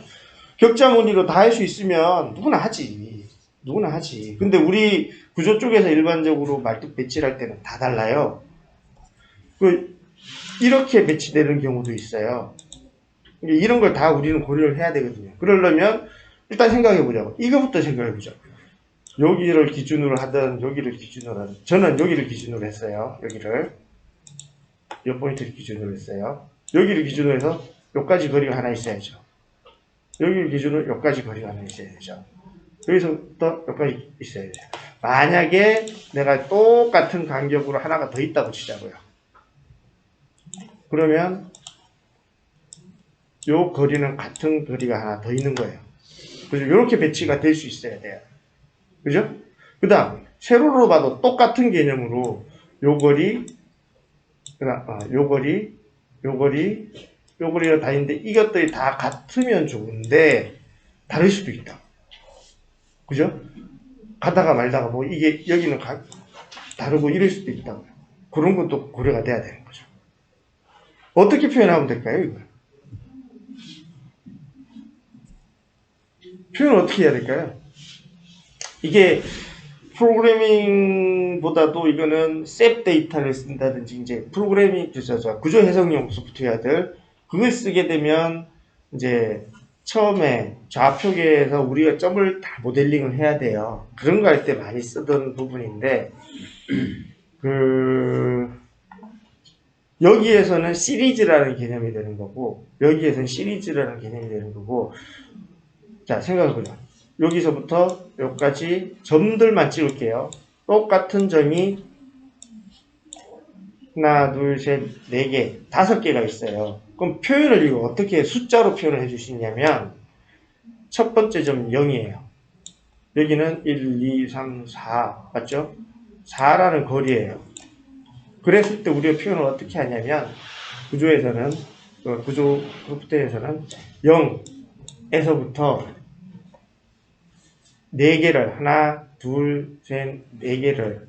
격자 무늬로 다 할 수 있으면 누구나 하지. 근데 우리 구조 쪽에서 일반적으로 말뚝 배치를 할 때는 다 달라요. 이렇게 배치되는 경우도 있어요. 이런 걸 다 우리는 고려를 해야 되거든요. 그러려면 일단 생각해보자고. 이거부터 생각해보자. 여기를 기준으로 하든 여기를 기준으로 하든 저는 여기를 기준으로 했어요. 이 포인트를 기준으로 했어요. 여기를 기준으로 해서 여기까지 거리가 하나 있어야죠. 여기를 기준으로 여기까지 거리가 하나 있어야죠. 여기서부터 여기까지 있어야 돼요. 만약에 내가 똑같은 간격으로 하나가 더 있다고 치자고요. 그러면 요 거리는 같은 거리가 하나 더 있는 거예요. 그죠? 이렇게 배치가 될 수 있어야 돼요. 그죠? 그 다음, 세로로 봐도 똑같은 개념으로 요 거리, 요 거리, 요 거리, 요 거리가 다 있는데 이것들이 다 같으면 좋은데 다를 수도 있다. 그죠? 가다가 말다가 뭐 이게 여기는 다르고 이럴 수도 있다. 그런 것도 고려가 돼야 되는 거죠. 어떻게 표현하면 될까요, 이거? 표현을 어떻게 해야 될까요? 이게 프로그래밍보다도 이거는 셋 데이터를 쓴다든지 이제 프로그래밍 구조 해석용 소프트웨어들 그걸 쓰게 되면 이제 처음에 좌표계에서 우리가 점을 다 모델링을 해야 돼요. 그런 거 할 때 많이 쓰던 부분인데 여기에서는 시리즈라는 개념이 되는 거고 여기에서는 시리즈라는 개념이 되는 거고 자 생각해보자. 여기서부터 여기까지 점들만 찍을게요. 똑같은 점이 하나, 둘, 셋, 네 개, 5개가 있어요. 그럼 표현을 이거 어떻게 숫자로 표현을 해 주시냐면 첫 번째 점 0이에요. 여기는 1, 2, 3, 4 맞죠? 4라는 거리예요. 그랬을 때 우리가 표현을 어떻게 하냐면 구조에서는 구조 소프트웨어에서는 0에서부터 4개를 하나, 둘, 셋, 4개를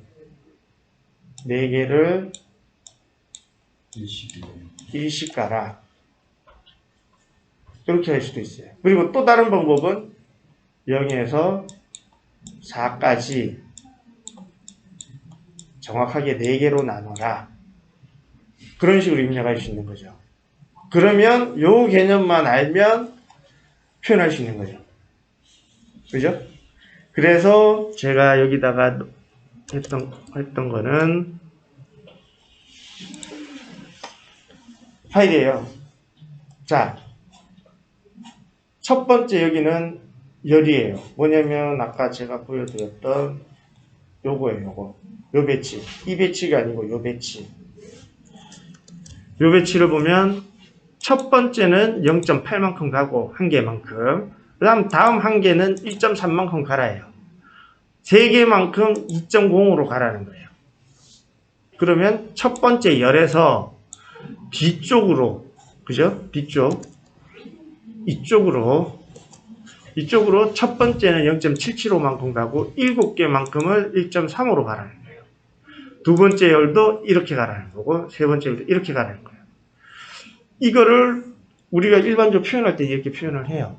일씩 가라. 이렇게 할 수도 있어요. 그리고 또 다른 방법은 0에서 4까지 정확하게 4개로 나눠라. 그런 식으로 입력할 수 있는 거죠. 그러면 요 개념만 알면 표현할 수 있는 거죠. 그죠? 그래서 제가 여기다가 했던 거는 파일이에요. 자, 첫 번째 여기는 열이에요. 뭐냐면 아까 제가 보여드렸던 요거예요. 요 배치. 이 배치가 아니고 요 배치. 요 배치를 보면 첫 번째는 0.8만큼 가고 한 개만큼. 그 다음 한 개는 1.3만큼 가라예요. 세 개만큼 2.0으로 가라는 거예요. 그러면 첫 번째 열에서 뒤쪽으로, 그죠? 뒤쪽. 이쪽으로 첫 번째는 0.775만큼 가고 7개만큼을 1.3으로 가라는 거예요. 두 번째 열도 이렇게 가라는 거고 세 번째 열도 이렇게 가라는 거예요. 이거를 우리가 일반적으로 표현할 때 이렇게 표현을 해요.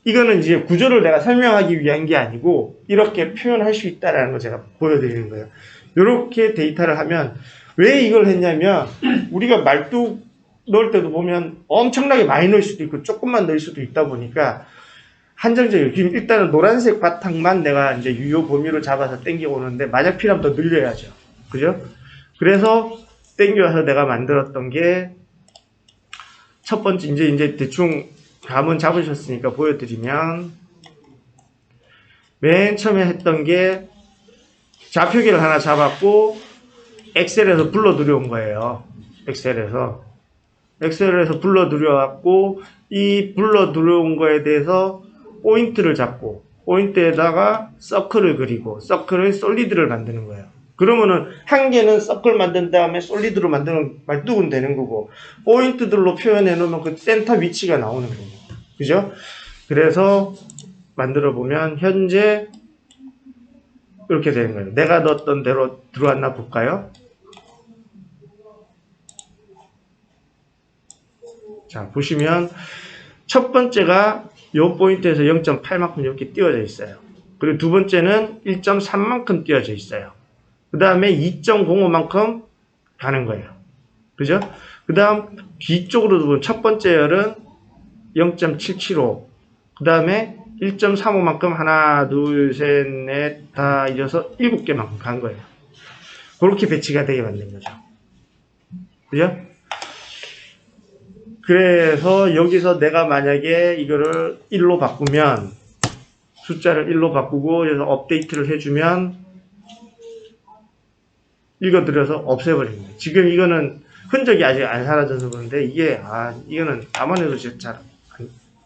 이거는 이제 구조를 내가 설명하기 위한 게 아니고 이렇게 표현할 수 있다라는 걸 제가 보여드리는 거예요. 이렇게 데이터를 하면 왜 이걸 했냐면 우리가 말뚝 넣을 때도 보면 엄청나게 많이 넣을 수도 있고 조금만 넣을 수도 있다 보니까 한정적이에요. 지금 일단은 노란색 바탕만 내가 이제 유효 범위로 잡아서 당겨 오는데 만약 필요하면 더 늘려야죠. 그죠? 그래서 당겨와서 내가 만들었던 게 첫 번째 이제 대충 감은 잡으셨으니까 보여드리면 맨 처음에 했던 게 좌표계를 하나 잡았고 엑셀에서 불러 들여온 거예요. 엑셀에서 불러 들여왔고 이 불러 들여온 거에 대해서 포인트를 잡고 포인트에다가 서클을 그리고 서클을 솔리드를 만드는 거예요. 그러면은 한 개는 서클 만든 다음에 솔리드로 만드는 말뚝은 되는 거고 포인트들로 표현해 놓으면 그 센터 위치가 나오는 거예요. 그죠? 그래서 만들어 보면 현재 이렇게 되는 거예요. 내가 넣었던 대로 들어왔나 볼까요? 자, 보시면 첫 번째가 이 포인트에서 0.8만큼 이렇게 띄워져 있어요. 그리고 두 번째는 1.3만큼 띄워져 있어요. 그 다음에 2.05만큼 가는 거예요. 그죠? 그 다음 뒤쪽으로도 보면 첫 번째 열은 0.775. 그 다음에 1.35만큼 하나, 둘, 셋, 넷, 다 이어서 7개만큼 간 거예요. 그렇게 배치가 되게 만든 거죠. 그죠? 그래서 여기서 내가 만약에 이거를 1로 바꾸면 숫자를 1로 바꾸고 그래서 업데이트를 해주면 읽어드려서 없애버립니다. 지금 이거는 흔적이 아직 안 사라져서 그런데 이게 이거는 나만 해도 진짜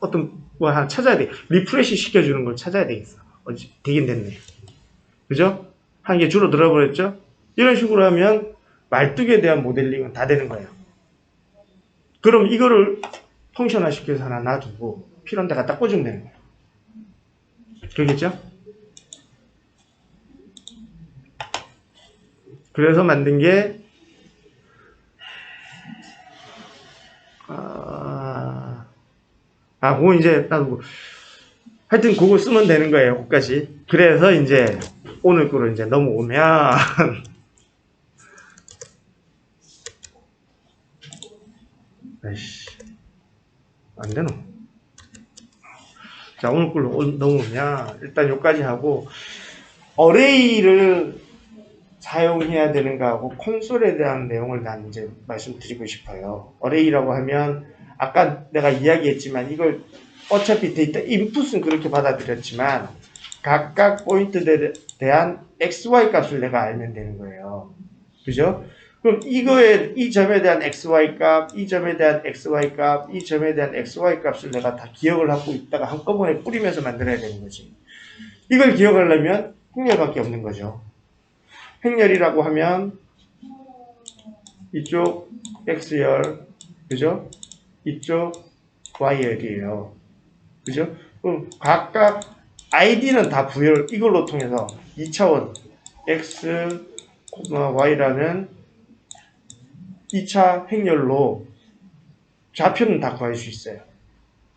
어떤 뭐 하나 찾아야 돼. 리프레시 시켜주는 걸 찾아야 되겠어. 되긴 됐네. 그죠? 한 개 줄어들어 버렸죠? 이런 식으로 하면 말뚝에 대한 모델링은 다 되는 거예요. 그럼 이거를 펑션화 시켜서 하나 놔두고 필요한 데 갖다 꽂으면 되는 거예요. 그러겠죠? 그래서 만든 게 그거 이제 놔두고 하여튼 그거 쓰면 되는 거예요. 그까지. 그래서 이제 오늘 거로 이제 넘어오면 아이씨 안 되노. 자, 오늘 걸로 넘어오면 일단 여기까지 하고 어레이를 사용해야 되는가 하고 콘솔에 대한 내용을 난 이제 말씀드리고 싶어요. 어레이라고 하면 아까 내가 이야기했지만 이걸 어차피 데이터 인풋은 그렇게 받아들였지만 각각 포인트에 대한 XY 값을 내가 알면 되는 거예요. 그죠? 그럼 이 점에 대한 XY 값, 이 점에 대한 XY 값, 이 점에 대한 XY 값을 내가 다 기억을 하고 있다가 한꺼번에 뿌리면서 만들어야 되는 거지. 이걸 기억하려면 행렬밖에 없는 거죠. 행렬이라고 하면 이쪽 X열, 그죠? 이쪽 Y열이에요. 그죠? 그럼 각각 ID는 다 부여를 이걸로 통해서 2차원 X, Y라는 2차 행렬로 좌표는 다 구할 수 있어요.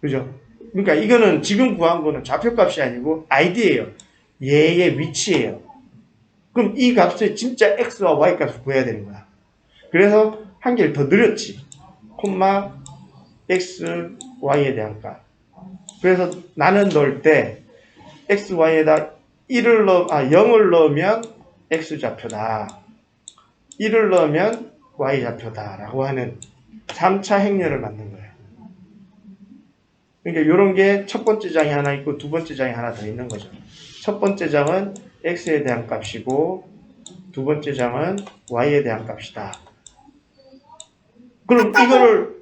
그죠? 그러니까 이거는 지금 구한 거는 좌표값이 아니고 ID예요. 얘의 위치예요. 그럼 이 값을 진짜 X와 Y 값을 구해야 되는 거야. 그래서 한 개를 더 늘렸지. 콤마 X, Y에 대한 값. 그래서 나는 넣을 때 X, Y에다 0을 넣으면 X 좌표다. 1을 넣으면 Y 좌표다. 라고 하는 3차 행렬을 만든 거예요. 그러니까 이런 게 첫 번째 장이 하나 있고 두 번째 장이 하나 더 있는 거죠. 첫 번째 장은 X에 대한 값이고 두 번째 장은 Y에 대한 값이다. 그럼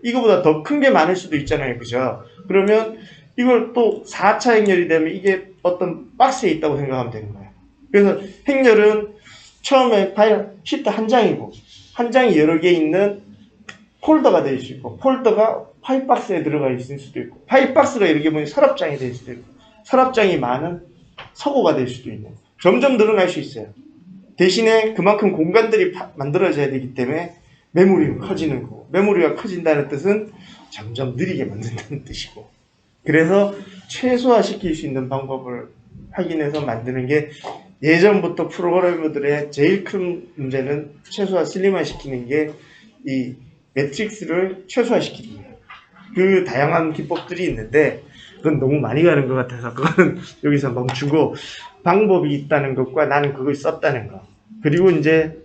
이거보다 더 큰 게 많을 수도 있잖아요. 그죠? 그러면 이걸 또 4차 행렬이 되면 이게 어떤 박스에 있다고 생각하면 되는 거예요. 그래서 행렬은 처음에 파일 시트 한 장이고 한 장이 여러 개 있는 폴더가 될 수 있고 폴더가 파일 박스에 들어가 있을 수도 있고 파일 박스가 이렇게 보면 서랍장이 될 수도 있고 서랍장이 많은 서고가 될 수도 있는 점점 늘어날 수 있어요. 대신에 그만큼 공간들이 만들어져야 되기 때문에 메모리가 커지는 거고 메모리가 커진다는 뜻은 점점 느리게 만든다는 뜻이고 그래서 최소화시킬 수 있는 방법을 확인해서 만드는 게 예전부터 프로그래머들의 제일 큰 문제는 최소화 슬림화 시키는 게 이 매트릭스를 최소화시키는 거예요. 그 다양한 기법들이 있는데 그건 너무 많이 가는 것 같아서 그거는 여기서 멈추고 방법이 있다는 것과 나는 그걸 썼다는 거 그리고 이제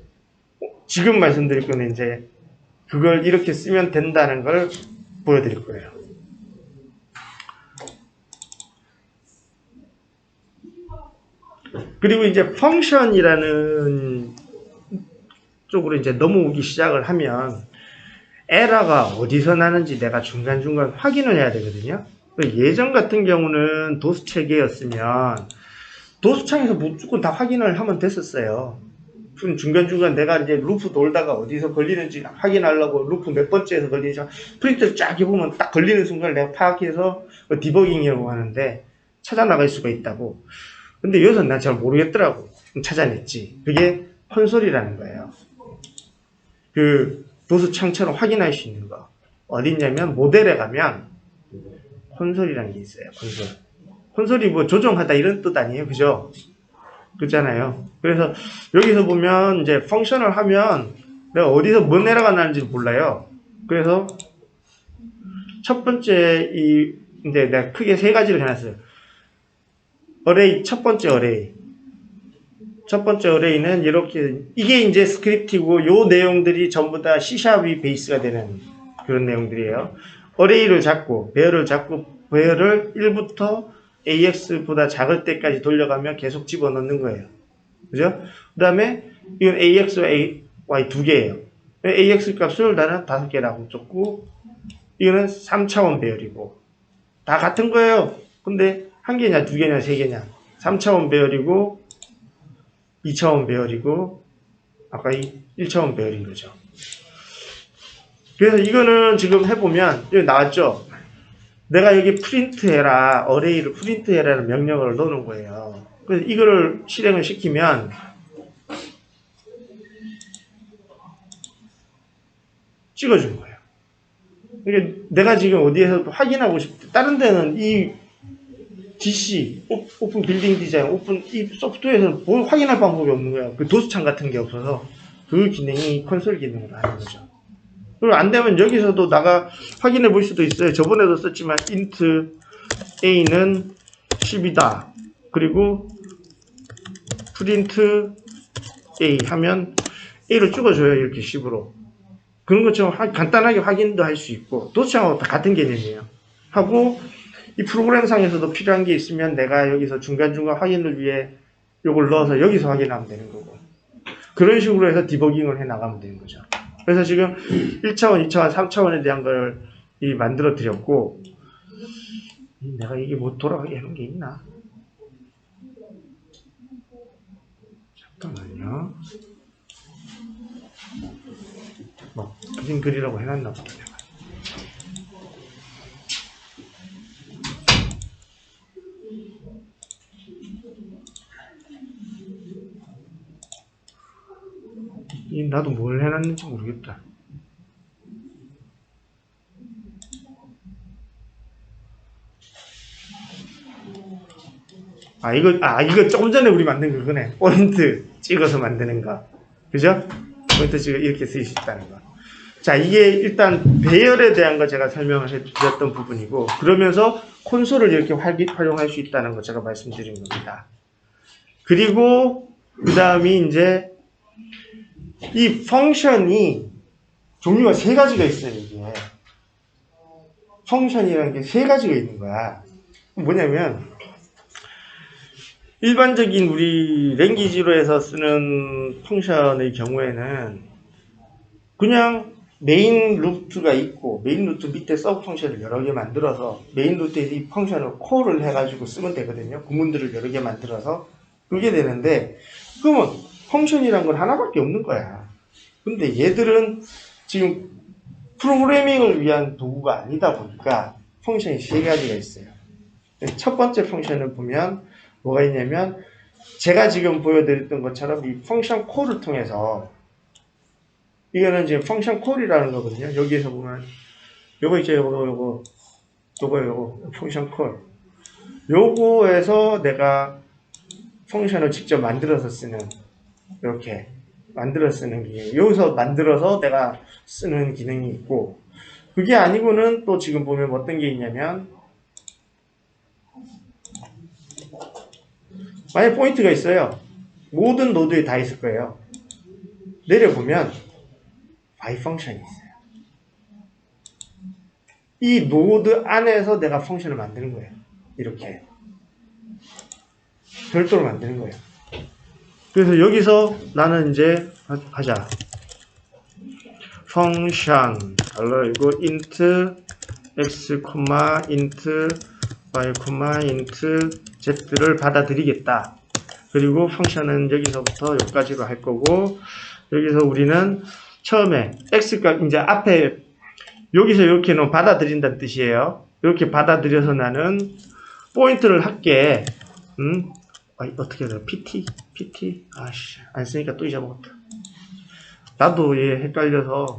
지금 말씀드릴 거는 이제 그걸 이렇게 쓰면 된다는 걸 보여드릴 거예요. 그리고 이제 펑션이라는 쪽으로 이제 넘어오기 시작을 하면 에러가 어디서 나는지 내가 중간중간 확인을 해야 되거든요. 예전 같은 경우는 도스 체계였으면 도스창에서 무조건 다 확인을 하면 됐었어요. 중간중간 내가 이제 루프 돌다가 어디서 걸리는지 확인하려고 루프 몇 번째에서 걸리는지 프린트를 쫙 해보면 딱 걸리는 순간을 내가 파악해서 디버깅이라고 하는데 찾아 나갈 수가 있다고. 근데 여기서 난 잘 모르겠더라고. 찾아냈지. 그게 콘솔이라는 거예요. 그 도스창처럼 확인할 수 있는 거. 어딨냐면 모델에 가면 콘솔이라는 게 있어요. 콘솔. 콘솔이 뭐 조정하다 이런 뜻 아니에요. 그죠? 그렇잖아요. 그래서 여기서 보면 이제 펑션을 하면 내가 어디서 뭔 에러가 나는지 몰라요. 그래서 첫 번째 이제 내가 크게 세 가지를 해놨어요. 어레이, 첫 번째 어레이. 첫 번째 어레이는 이렇게, 이게 이제 스크립트이고, 요 내용들이 전부 다 C샵이 베이스가 되는 그런 내용들이에요. 어레이를 잡고, 배열을 잡고, 배열을 1부터 AX보다 작을 때까지 돌려가면 계속 집어넣는 거예요. 그죠? 그 다음에, 이건 AX와 AY 두 개예요. AX 값을 나는 5개라고 줬고, 이거는 3차원 배열이고, 다 같은 거예요. 근데 한 개냐, 두 개냐, 세 개냐. 3차원 배열이고, 2차원 배열이고, 아까 1차원 배열인 거죠. 그래서 이거는 지금 해보면, 여기 나왔죠? 내가 여기 프린트해라, 어레이를 프린트해라는 명령어를 넣는 거예요. 그래서 이거를 실행을 시키면, 찍어준 거예요. 이게 내가 지금 어디에서 확인하고 싶대. 다른 데는 이 DC, 오픈 빌딩 디자인, 이 소프트웨어에서는 확인할 방법이 없는 거예요. 그 도수창 같은 게 없어서 그 기능이 콘솔 기능으로 하는 거죠. 그리고 안 되면 여기서도 나가 확인해 볼 수도 있어요. 저번에도 썼지만 int a는 10이다. 그리고 print a 하면 a를 찍어줘요. 이렇게 10으로. 그런 것처럼 간단하게 확인도 할 수 있고 도수창하고 다 같은 개념이에요. 하고 이 프로그램상에서도 필요한 게 있으면 내가 여기서 중간중간 확인을 위해 이걸 넣어서 여기서 확인하면 되는 거고 그런 식으로 해서 디버깅을 해 나가면 되는 거죠. 그래서 지금 1차원, 2차원, 3차원에 대한 걸 만들어 드렸고 내가 이게 뭐 돌아가게 하는 게 있나? 잠깐만요. 뭐 그림 그리라고 해놨나 보다. 나도 뭘 해놨는지 모르겠다. 이거 조금 전에 우리 만든 그거네. 포인트 찍어서 만드는 거. 그죠? 포인트 찍어 이렇게 쓰일 수 있다는 거. 자, 이게 일단 배열에 대한 거 제가 설명을 해드렸던 부분이고, 그러면서 콘솔을 이렇게 활용할 수 있다는 거 제가 말씀드린 겁니다. 그리고, 그 다음이 이제, 이 펑션이 종류가 3가지가 있어요, 이게. 펑션이라는 게 3가지가 있는 거야. 뭐냐면, 일반적인 우리 랭귀지로 해서 쓰는 펑션의 경우에는 그냥 메인 루트가 있고 메인 루트 밑에 서브 펑션을 여러 개 만들어서 메인 루트에 이 펑션을 콜을 해가지고 쓰면 되거든요. 구문들을 여러 개 만들어서 그게 되는데 그러면 펑션이란 건 하나밖에 없는 거야. 근데 얘들은 지금 프로그래밍을 위한 도구가 아니다 보니까 펑션이 3가지가 있어요. 첫 번째 펑션을 보면 뭐가 있냐면 제가 지금 보여드렸던 것처럼 이 펑션 콜을 통해서 이거는 지금 펑션 콜이라는 거거든요. 여기에서 보면 요거 있죠. 요거 펑션 콜. 요거에서 내가 펑션을 직접 만들어서 쓰는 이렇게 만들어 쓰는 기능. 여기서 만들어서 내가 쓰는 기능이 있고 그게 아니고는 또 지금 보면 어떤 게 있냐면 만약 포인트가 있어요. 모든 노드에 다 있을 거예요. 내려보면 by 펑션이 있어요. 이 노드 안에서 내가 펑션을 만드는 거예요. 이렇게 별도로 만드는 거예요. 그래서 여기서 나는 이제 하자. 펑션 이거 int x, int y, int z를 받아들이겠다. 그리고 펑션은 여기서부터 여기까지로 할 거고 여기서 우리는 처음에 x값 이제 앞에 여기서 이렇게 놓으면 받아들인다는 뜻이에요. 이렇게 받아들여서 나는 포인트를 할게. 어떻게 해야 돼? PT? 아씨, 안 쓰니까 또 잊어먹었다. 나도 얘 헷갈려서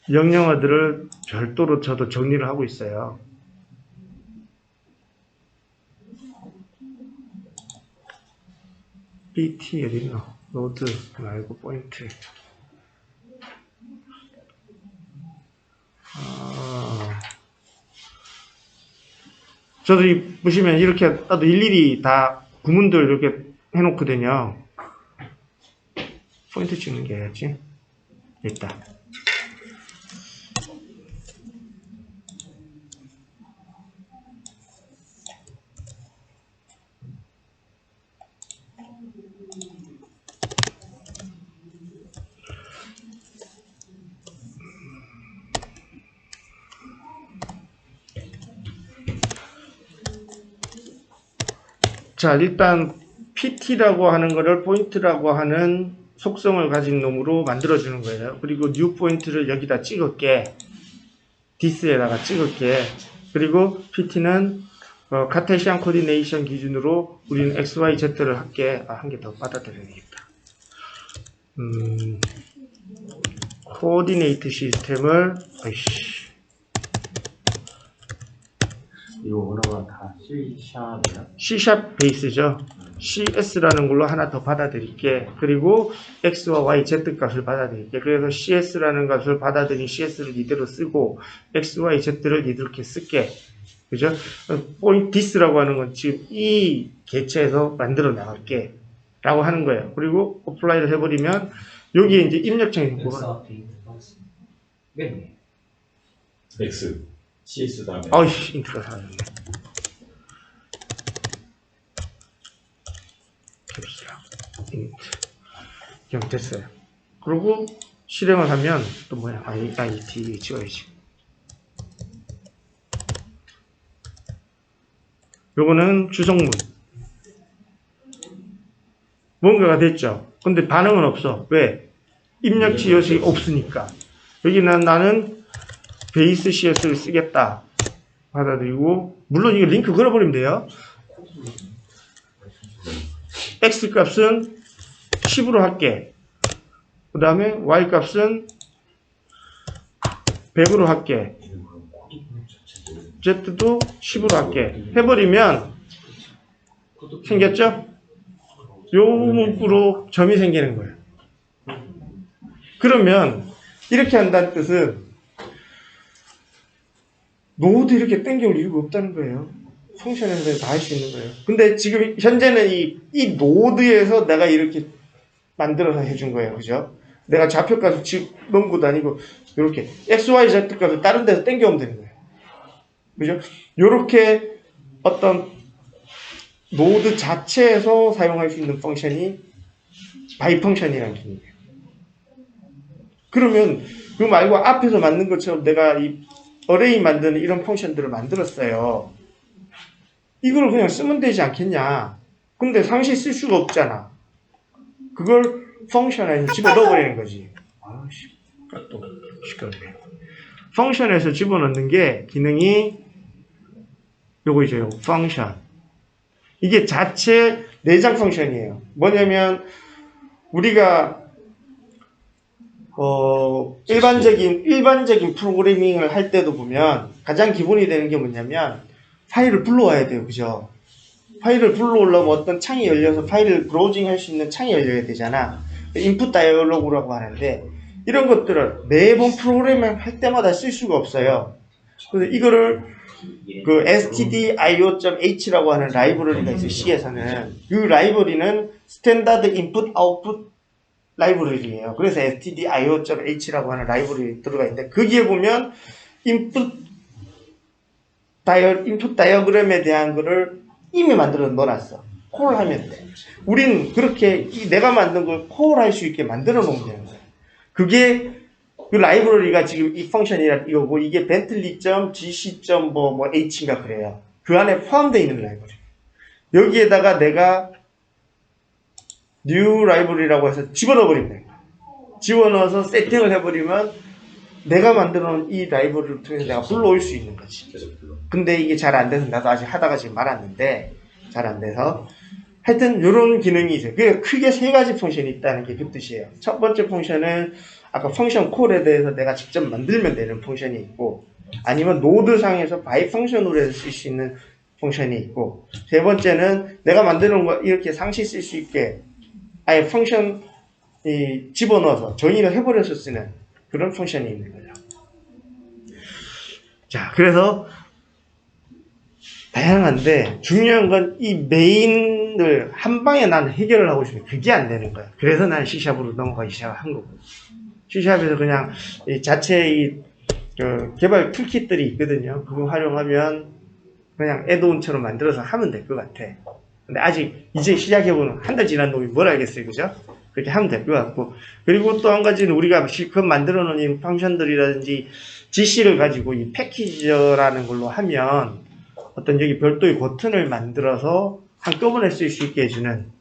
명령어들을 별도로 저도 정리를 하고 있어요. PT 어디 있노? 노드 말고 포인트. 저도 보시면 이렇게 나도 일일이 다 구문들 이렇게 해놓거든요. 포인트 찍는 게 해야지. 됐다. 자, 일단 PT라고 하는 거를 포인트라고 하는 속성을 가진 놈으로 만들어주는 거예요. 그리고 뉴 포인트를 여기다 찍을게. this에다가 찍을게. 그리고 PT는 카테시안 코디네이션 기준으로 우리는 XYZ를 할게. 한 개 더 받아들여야겠다. 코디네이트 시스템을, 이거 언어가 다 C샵이야? C샵 베이스죠. CS라는 걸로 하나 더 받아들일게. 그리고 X와 Y, Z 값을 받아들일게. 그래서 CS라는 값을 받아들인 CS를 이대로 쓰고, X, Y, Z를 이렇게 쓸게. 그죠? 포인트 this라고 하는 건 지금 이 개체에서 만들어 나갈게. 라고 하는 거예요. 그리고 어플라이를 해버리면, 여기에 이제 입력창이 뭐가, 맨 위에. X, CS 다음에 어이씨, 인트가 사라졌네. 인트. 그냥 됐어요. 그리고 실행을 하면 또 뭐야? IT 찍어야지. 요거는 주성문. 뭔가가 됐죠. 근데 반응은 없어. 왜? 입력치 요식이 없으니까. 여기는 나는 베이스 CS를 쓰겠다. 받아들이고, 물론 이거 링크 걸어버리면 돼요. X 값은 10으로 할게. 그 다음에 Y 값은 100으로 할게. Z도 10으로 할게. 해버리면 생겼죠? 요 문구로 점이 생기는 거예요. 그러면 이렇게 한다는 뜻은 노드 이렇게 땡겨올 이유가 없다는 거예요. 펑션에서 다 할 수 있는 거예요. 근데 지금 현재는 이 노드에서 내가 이렇게 만들어서 해준 거예요. 그죠? 내가 좌표값을 넣은 것도 아니고 이렇게 X, Y, Z 값을 다른 데서 땡겨오면 되는 거예요. 그죠? 요렇게 어떤 노드 자체에서 사용할 수 있는 펑션이 바이 펑션이라는 개념이에요. 그러면 그거 말고 앞에서 만든 것처럼 내가 이 어레이 만드는 이런 펑션들을 만들었어요. 이걸 그냥 쓰면 되지 않겠냐. 근데 상시 쓸 수가 없잖아. 그걸 펑션 안에 집어넣어버리는 거지. 아씨, 또 시끄럽네. 펑션에서 집어넣는 게 기능이 요거죠. 펑션. 이게 자체 내장 펑션이에요. 뭐냐면 우리가 일반적인 프로그래밍을 할 때도 보면 가장 기본이 되는 게 뭐냐면 파일을 불러와야 돼요. 그죠? 파일을 불러오려면 어떤 창이 열려서 파일을 브라우징 할 수 있는 창이 열려야 되잖아. 인풋 다이얼로그라고 하는데 이런 것들을 매번 프로그래밍 할 때마다 쓸 수가 없어요. 그래서 이거를 그 stdio.h라고 하는 라이브러리가 있어요. C에서는. 이 라이브러리는 스탠다드 인풋 아웃풋 라이브러리예요. 그래서 stdio.h라고 하는 라이브러리 들어가 있는데 거기에 보면 인풋 다이어그램에 대한 거를 이미 만들어 넣어놨어. 콜 하면 돼. 우린 그렇게 내가 만든 걸 콜 할 수 있게 만들어 놓으면 되는 거야. 그게 그 라이브러리가 지금 이 펑션이라 이거고 이게 bentley.gc.h인가 그래요. 그 안에 포함되어 있는 라이브러리. 여기에다가 내가 new 라이브러리라고 해서 집어넣어 버리면 돼. 집어넣어서 세팅을 해버리면 내가 만들어 놓은 이 라이브러리를 통해서 내가 불러올 수 있는 거지. 근데 이게 잘 안 돼서 나도 아직 하다가 지금 말았는데 잘 안 돼서 하여튼 이런 기능이 있어요. 그게 크게 세 가지 펑션이 있다는 게 그 뜻이에요. 첫 번째 펑션은 아까 펑션 콜에 대해서 내가 직접 만들면 되는 펑션이 있고 아니면 노드상에서 바이 펑션으로 해서 쓸 수 있는 펑션이 있고 세 번째는 내가 만드는 거 이렇게 상시 쓸 수 있게 아예 펑션 집어넣어서 정의를 해버려서 쓰는 그런 펑션이 있는 거죠. 자, 그래서 다양한데 중요한 건 이 메인을 한 방에 난 해결을 하고 싶으면 그게 안 되는 거야. 그래서 난 C샵으로 넘어가기 시작한 거고 C샵에서 그냥 이 자체 개발 툴킷들이 있거든요. 그거 활용하면 그냥 애드온처럼 만들어서 하면 될 것 같아. 근데 아직 이제 시작해보는 한 달 지난 놈이 뭘 알겠어요. 그죠? 그렇게 하면 될 것 같고 그리고 또 한 가지는 우리가 실컷 만들어 놓은 이 펑션들이라든지 GC를 가지고 이 패키저라는 걸로 하면 어떤 여기 별도의 버튼을 만들어서 한꺼번에 쓸 수 있게 해주는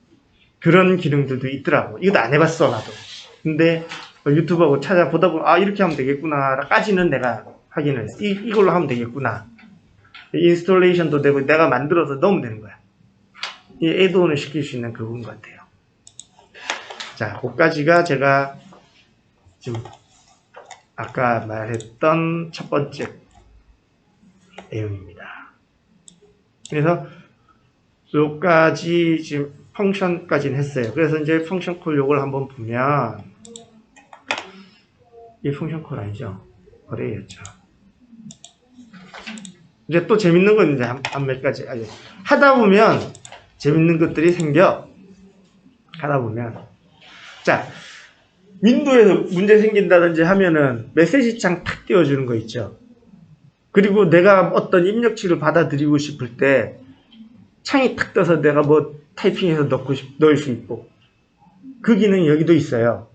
그런 기능들도 있더라고. 이것도 안 해봤어, 나도. 근데 유튜브하고 찾아보다 보면, 아, 이렇게 하면 되겠구나까지는 내가 확인을 했어. 이걸로 하면 되겠구나. 인스톨레이션도 되고 내가 만들어서 넣으면 되는 거야. 이 애드온을 시킬 수 있는 그건 것 같아요. 자, 그까지가 제가 지금 아까 말했던 첫 번째 내용입니다. 그래서 요까지 지금 펑션까지는 했어요. 그래서 이제 펑션 콜 요걸 한번 보면 이 펑션 콜 아니죠? 어레이였죠. 이제 또 재밌는 건 이제 한 몇 가지 하다 보면 재밌는 것들이 생겨. 하다 보면 자, 윈도우에서 문제 생긴다든지 하면은 메시지 창 탁 띄워주는 거 있죠. 그리고 내가 어떤 입력치를 받아들이고 싶을 때 창이 탁 떠서 내가 뭐 타이핑해서 넣을 수 있고 그 기능이 여기도 있어요.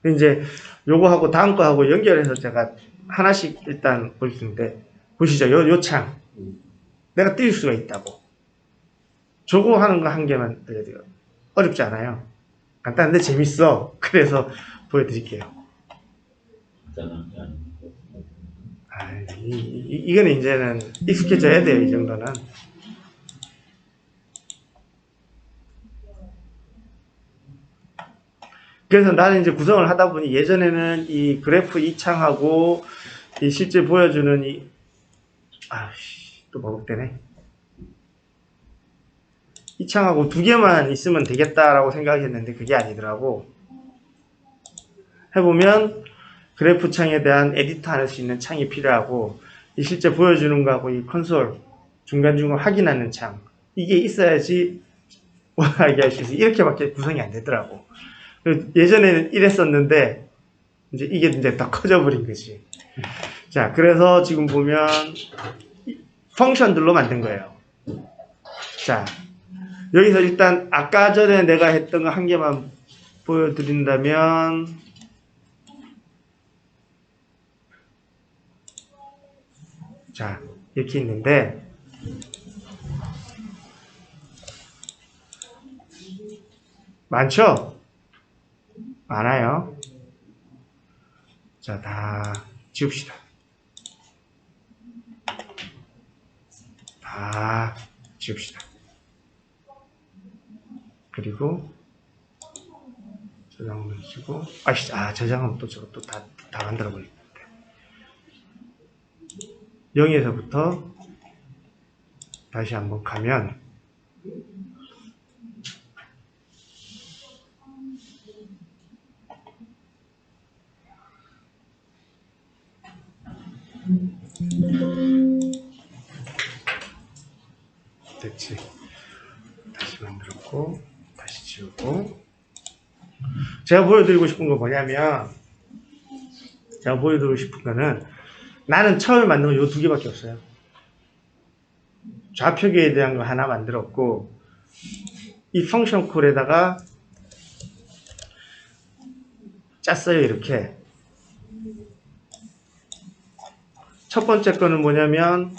이제 요거하고 다음 거하고 연결해서 제가 하나씩 일단 볼 수 있는데 보시죠. 요 창 내가 띄울 수가 있다고. 저거 하는 거 한 개만 알려드려요. 어렵지 않아요. 간단한데 재밌어. 그래서 보여드릴게요. 이거는 이제는 익숙해져야 돼요. 이 정도는. 그래서 나는 이제 구성을 하다 보니 예전에는 이 그래프 이 창하고 이 실제 보여주는 또 버벅대네. 이 창하고 두 개만 있으면 되겠다라고 생각했는데 그게 아니더라고. 해보면 그래프 창에 대한 에디터 할 수 있는 창이 필요하고 이 실제 보여주는 거하고 이 컨솔 중간중간 확인하는 창 이게 있어야지 원활하게 할 수 있어. 이렇게밖에 구성이 안 되더라고. 예전에는 이랬었는데 이제 이게 이제 더 커져버린 거지. 자, 그래서 지금 보면 펑션들로 만든 거예요. 자, 여기서 일단 아까 전에 내가 했던 거 한 개만 보여드린다면 자, 이렇게 있는데 많죠? 많아요. 자, 다 지웁시다. 다 지웁시다. 그리고 저장을 해주고 저장하면 또 저것도 다 만들어 버리는데 0에서부터 다시 한번 가면 됐지. 다시 만들었고 다시 지우고 제가 보여드리고 싶은 거 뭐냐면 제가 보여드리고 싶은 거는 나는 처음에 만든 건 요 두 개밖에 없어요. 좌표계에 대한 거 하나 만들었고 이 펑션 콜에다가 짰어요. 이렇게 첫 번째 거는 뭐냐면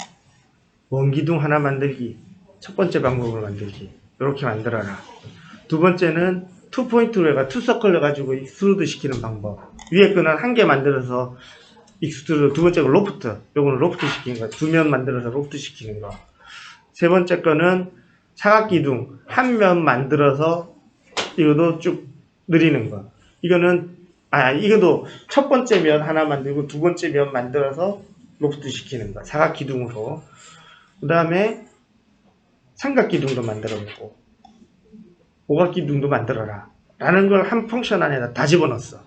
원기둥 하나 만들기 첫 번째 방법을 만들기 이렇게 만들어라. 두 번째는 투포인트로 해가 투서클 해가지고 익스트루드 시키는 방법. 위에 거는 한 개 만들어서 익스트루드, 두 번째 거 로프트, 요거는 로프트 시키는 거, 두 면 만들어서 로프트 시키는 거. 세 번째 거는 사각기둥 한 면 만들어서 이것도 쭉 늘리는 거. 이거는 이것도 첫 번째 면 하나 만들고 두 번째 면 만들어서 로프트 시키는 거. 사각기둥으로. 그 다음에 삼각기둥도 만들어보고 오각기둥도 만들어라 라는 걸 한 펑션 안에다 다 집어넣었어.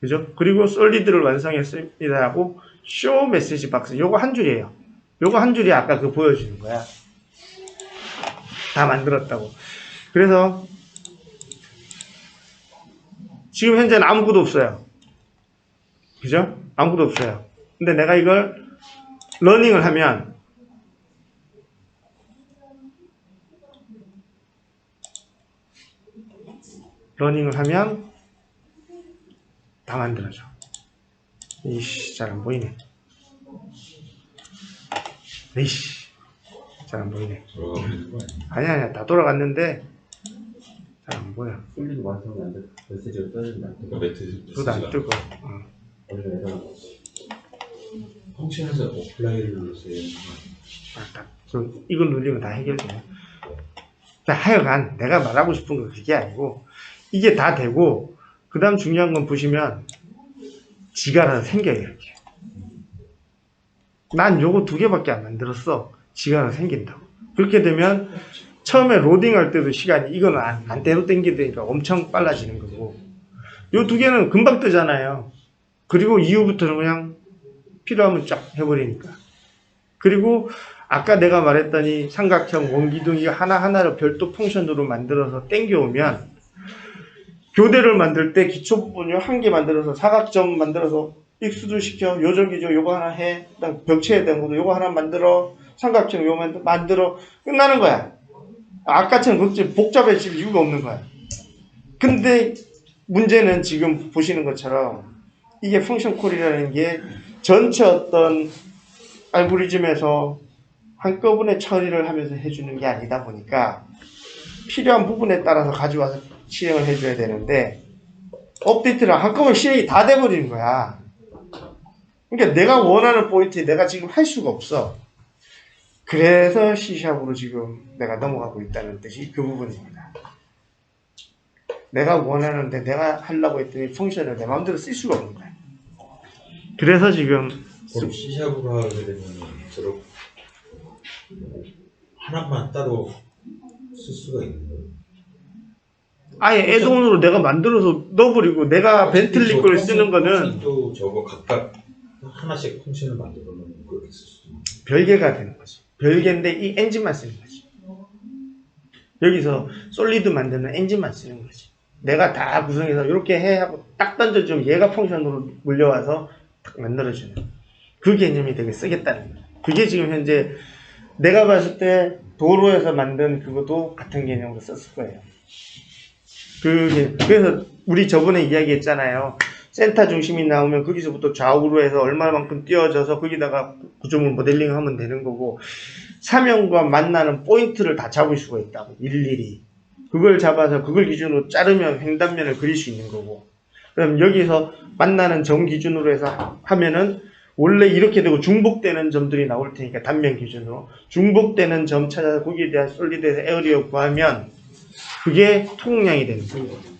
그죠? 그리고 솔리드를 완성했습니다 하고 쇼 메시지 박스 요거 한 줄이에요. 요거 한 줄이 아까 그 보여주는 거야. 다 만들었다고. 그래서 지금 현재는 아무것도 없어요. 그죠? 아무것도 없어요. 근데 내가 이걸 러닝을 하면 다 만들어져. 이씨, 잘 안 보이네. 이씨. 잘 안 보이네. 돌아가 버리는 거 아니야? 아니야, 다 돌아갔는데 잘 안 보여. 솔리드 완성이 안 돼. 메시지를 써야지 안 돼. 그러니까 매트 그것도 안 뜨고. 원래 내가 펑션에서 어플라이를 눌러서 해야 이걸 누르면 다 해결돼요. 자, 하여간 내가 말하고 싶은 건 그게 아니고 이게 다 되고 그 다음 중요한 건 보시면 지가 알아서 생겨요. 이렇게. 난 요거 2개밖에 안 만들었어. 지가 알아서 생긴다고. 그렇게 되면 처음에 로딩할 때도 시간이 이거는 안대로 당기니까 엄청 빨라지는 거고 요 2개는 금방 뜨잖아요. 그리고 이후부터는 그냥 필요하면 쫙 해버리니까. 그리고 아까 내가 말했더니 삼각형, 원기둥 이거 하나하나를 별도 펑션으로 만들어서 땡겨오면 교대를 만들 때 기초 부분 요 한 개 만들어서 사각점 만들어서 익수도 시켜 요저기죠 요거 하나 해 그다음 벽체에 대한 것도 요거 하나 만들어 삼각형 요거 만들어 끝나는 거야. 아까처럼 그렇게 복잡해질 이유가 없는 거야. 근데 문제는 지금 보시는 것처럼 이게 펑션 콜이라는 게 전체 어떤 알고리즘에서 한꺼번에 처리를 하면서 해주는 게 아니다 보니까 필요한 부분에 따라서 가져와서 실행을 해줘야 되는데 업데이트를 한꺼번에 실행이 다 돼버리는 거야. 그러니까 내가 원하는 포인트에 내가 지금 할 수가 없어. 그래서 C샵으로 지금 내가 넘어가고 있다는 뜻이 그 부분입니다. 내가 원하는데 내가 하려고 했더니 펑션을 내 마음대로 쓸 수가 없는 거야. 그래서 지금 그럼 C샵으로 하게 되면 저렇게 하나만 따로 쓸 수가 있는 거예요. 아예 애동으로 내가 만들어서 넣어버리고 내가 벤틀리 걸 쓰는 거는 또 저거 각각 하나씩 펑션을 만들어 놓으면 그렇게 쓸 수 있는 별개가 되는 거지. 별개인데 이 엔진만 쓰는 거지. 여기서 솔리드 만드는 엔진만 쓰는 거지. 내가 다 구성해서 이렇게 해 하고 딱 던져주면 얘가 펑션으로 물려와서 딱 만들어주는 그 개념이 되게 쓰겠다는 거야. 그게 지금 현재 내가 봤을 때 도로에서 만든 그것도 같은 개념으로 썼을 거예요. 그래서 우리 저번에 이야기했잖아요. 센터 중심이 나오면 거기서부터 좌우로 해서 얼마만큼 띄워져서 거기다가 구조물 모델링하면 되는 거고 사면과 만나는 포인트를 다 잡을 수가 있다고 일일이 그걸 잡아서 그걸 기준으로 자르면 횡단면을 그릴 수 있는 거고 그럼 여기서 만나는 점 기준으로 해서 하면은 원래 이렇게 되고 중복되는 점들이 나올 테니까 단면 기준으로 중복되는 점 찾아서 거기에 대한 솔리드에서 에어리어 구하면 그게 통량이 되는 거예요.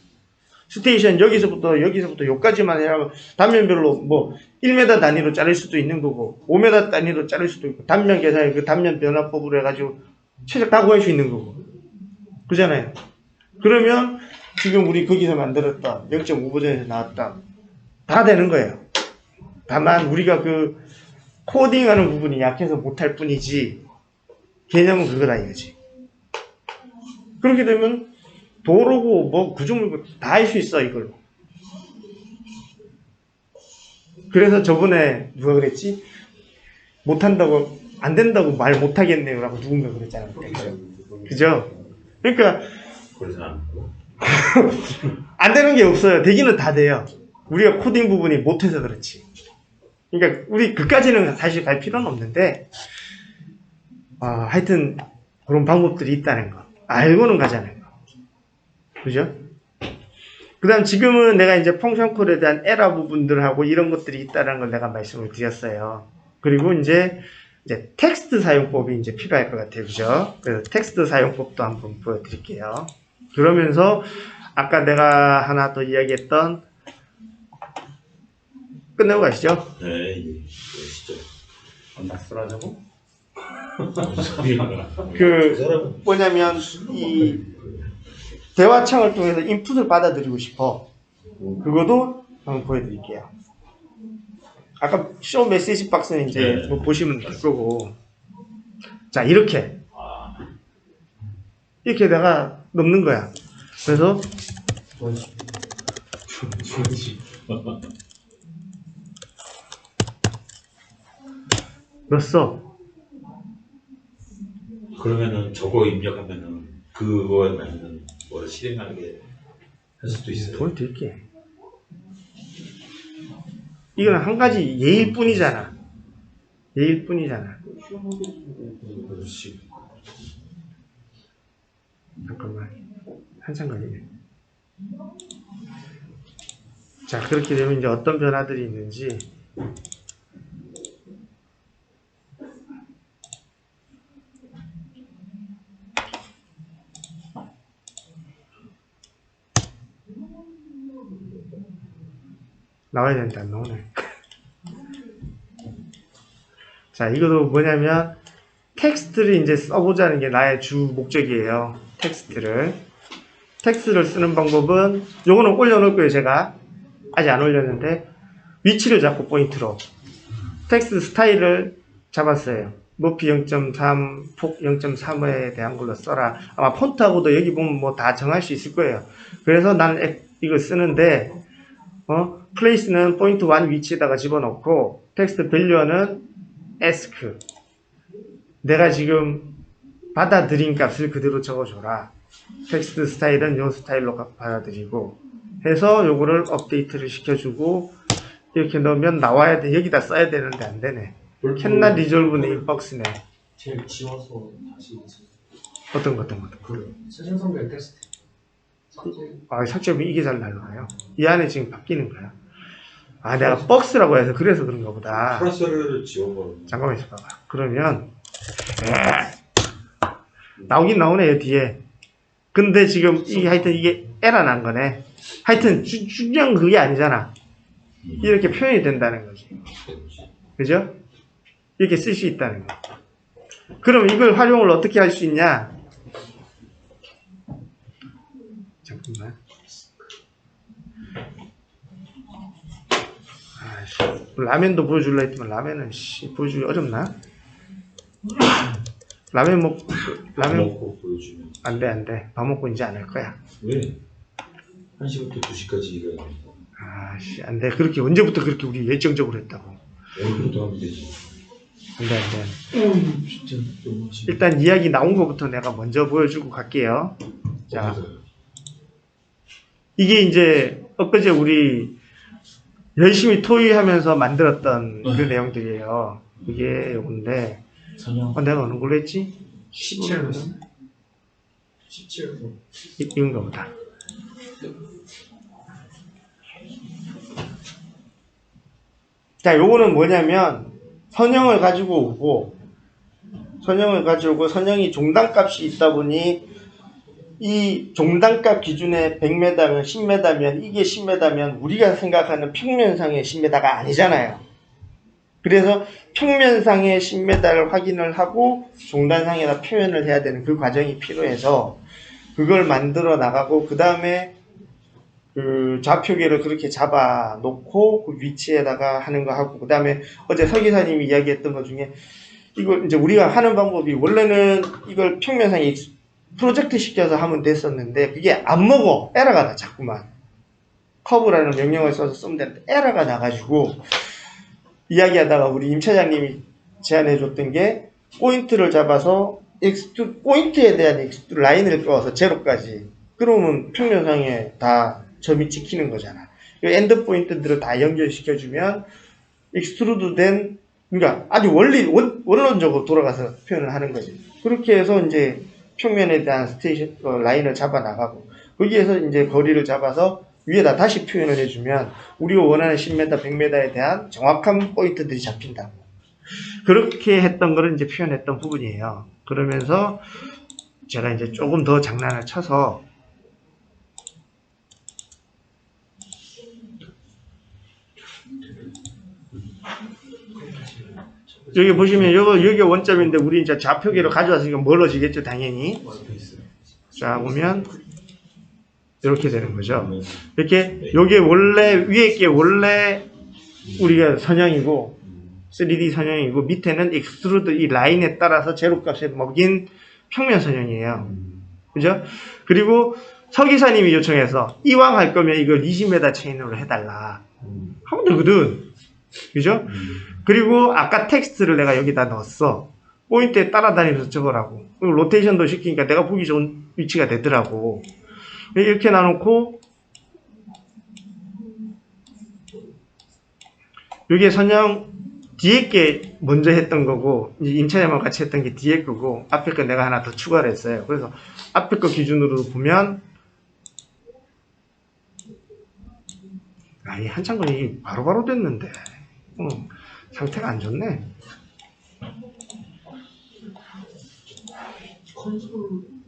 스테이션 여기서부터 여기까지만 해라면 단면별로 뭐 1m 단위로 자를 수도 있는 거고 5m 단위로 자를 수도 있고 단면 계산에 그 단면 변화법으로 해가지고 최적 다 구할 수 있는 거고 그잖아요. 그러면 지금 우리 거기서 만들었던 0.5 버전에서 나왔던 다 되는 거예요. 다만 우리가 그 코딩하는 부분이 약해서 못할 뿐이지 개념은 그거다 이거지. 그렇게 되면 도로고 뭐 구조물고 다 할 수 있어 이걸로. 그래서 저번에 누가 그랬지? 못한다고 안 된다고 말 못하겠네요 라고 누군가 그랬잖아요. 그죠? 그러니까 그래서 안 하고 안 되는 게 없어요. 되기는 다 돼요. 우리가 코딩 부분이 못해서 그렇지. 그러니까 우리 그까지는 사실 갈 필요는 없는데 하여튼 그런 방법들이 있다는 거 알고는 가자는 거. 그죠? 그 다음 지금은 내가 이제 펑션 콜에 대한 에러 부분들하고 이런 것들이 있다는 걸 내가 말씀을 드렸어요. 그리고 이제 텍스트 사용법이 이제 필요할 것 같아요. 그죠? 그래서 텍스트 사용법도 한번 보여드릴게요. 그러면서 아까 내가 하나 더 이야기했던 끝내고 가시죠. 네 이게 진짜 낯설하자고? 그 사람은 뭐냐면 이 대화창을 통해서 인풋을 받아들이고 싶어. 그거도 한번 보여드릴게요. 아까 쇼 메시지 박스는 이제 뭐 보시면 될 거고. 자, 이렇게다가 넣는 거야. 그래서 넣었어. 그러면은 저거 입력하면은 그거에 맞는 뭐를 실행하게 할 수도 있어요. 보여드릴게. 이거는 한 가지 예일 뿐이잖아. 예일 뿐이잖아. 그렇지. 잠깐만. 한참 걸리네. 자, 그렇게 되면 이제 어떤 변화들이 있는지. 나와야 되는데 안 나오네. 자, 이것도 뭐냐면 텍스트를 이제 써보자는 게 나의 주 목적이에요. 텍스트를 쓰는 방법은 요거는 올려놓을 거예요. 제가 아직 안 올렸는데 위치를 잡고 포인트로 텍스트 스타일을 잡았어요. 높이 0.3, 폭 0.3에 대한 걸로 써라. 아마 폰트하고도 여기 보면 뭐 다 정할 수 있을 거예요. 그래서 나는 이걸 쓰는데 플레이스는 포인트 1 위치에다가 집어넣고 텍스트 밸류어는 ask 내가 지금 받아들인 값을 그대로 적어줘라. 텍스트 스타일은 요 스타일로 받아들이고 해서 요거를 업데이트를 시켜주고 이렇게 넣으면 나와야 돼. 여기다 써야 되는데 안 되네. cannot resolve name box네. 제일 지워서 다시 어떤 거. 그 세신성별 테스트 삭제하면 이게 잘 날라와요. 이 안에 지금 바뀌는 거야. 내가 박스라고 해서 그래서 그런가 보다. 플러스를 지워버려. 잠깐만 있어봐. 그러면 나오긴 나오네요 뒤에. 근데 지금 이게 하여튼 이게 에러 난 거네. 하여튼 중요한 그게 아니잖아. 이렇게 표현이 된다는 거지. 그죠? 이렇게 쓸 수 있다는 거. 그럼 이걸 활용을 어떻게 할 수 있냐? 잠깐만. 라면도 보여줄라 했지만 라면은 보여주기 어렵나? 라면 먹고 보여주면. 안 돼. 밥 먹고 이제 안 할 거야. 왜? 1시부터 2시까지 일해야 돼. 안 돼. 그렇게 언제부터 그렇게 우리 열정적으로 했다고. 오늘부터 하면 되지. 안 돼. 진짜 너무 하시네. 일단 이야기 나온 것부터 내가 먼저 보여주고 갈게요. 자, 이게 이제 엊그제 우리 열심히 토의하면서 만들었던 그 내용들이에요. 이게 요건데 선영 내가 어느 걸로 했지? 17분 17분 이건가 보다. 자, 요거는 뭐냐면 선형을 가지고 오고 선형이 종단값이 있다 보니 이 종단값 기준에 100m면 10m면 이게 10m면 우리가 생각하는 평면상의 10m가 아니잖아요. 그래서 평면상의 10m를 확인을 하고 종단상에다 표현을 해야 되는 그 과정이 필요해서 그걸 만들어 나가고 그 다음에 그 좌표계를 그렇게 잡아 놓고 그 위치에다가 하는 거 하고 그 다음에 어제 서 기사님이 이야기했던 것 중에 이걸 이제 우리가 하는 방법이 원래는 이걸 평면상에 프로젝트 시켜서 하면 됐었는데 그게 안 먹어. 에러가 나 자꾸만. 커브라는 명령을 써서 쓰면 되는데 에러가 나가지고 이야기하다가 우리 임 차장님이 제안해 줬던 게 포인트를 잡아서 포인트에 대한 라인을 그어서 제로까지 그러면 평면상에 다 점이 찍히는 거잖아. 엔드 포인트들을 다 연결시켜주면 익스트루드된 그러니까 아주 원론적으로 돌아가서 표현을 하는 거지. 그렇게 해서 이제 평면에 대한 라인을 잡아 나가고 거기에서 이제 거리를 잡아서 위에다 다시 표현을 해주면 우리가 원하는 10m, 100m에 대한 정확한 포인트들이 잡힌다고. 그렇게 했던 거를 이제 표현했던 부분이에요. 그러면서 제가 이제 조금 더 장난을 쳐서 여기 보시면 여기 원점인데 우리 이제 좌표계로 가져왔으니까 멀어지겠죠 당연히. 자 보면 이렇게 되는 거죠. 이렇게 요게 원래 위에 게 원래 우리가 선형이고 3D 선형이고 밑에는 익스트루드 이 라인에 따라서 제로값에 먹인 평면 선형이에요. 그죠? 그리고 서기사님이 요청해서 이왕 할 거면 이걸 20m 체인으로 해달라 하면 되거든. 그죠? 그리고 아까 텍스트를 내가 여기다 넣었어. 포인트에 따라다니면서 적으라고. 그리고 로테이션도 시키니까 내가 보기 좋은 위치가 되더라고. 이렇게 놔놓고 여기에 선형 뒤에 게 먼저 했던 거고, 이제 임차인하고 같이 했던 게 뒤에 거고, 앞에 거 내가 하나 더 추가를 했어요. 그래서 앞에 거 기준으로 보면, 이 한참 걸리 바로바로 됐는데, 상태가 안 좋네.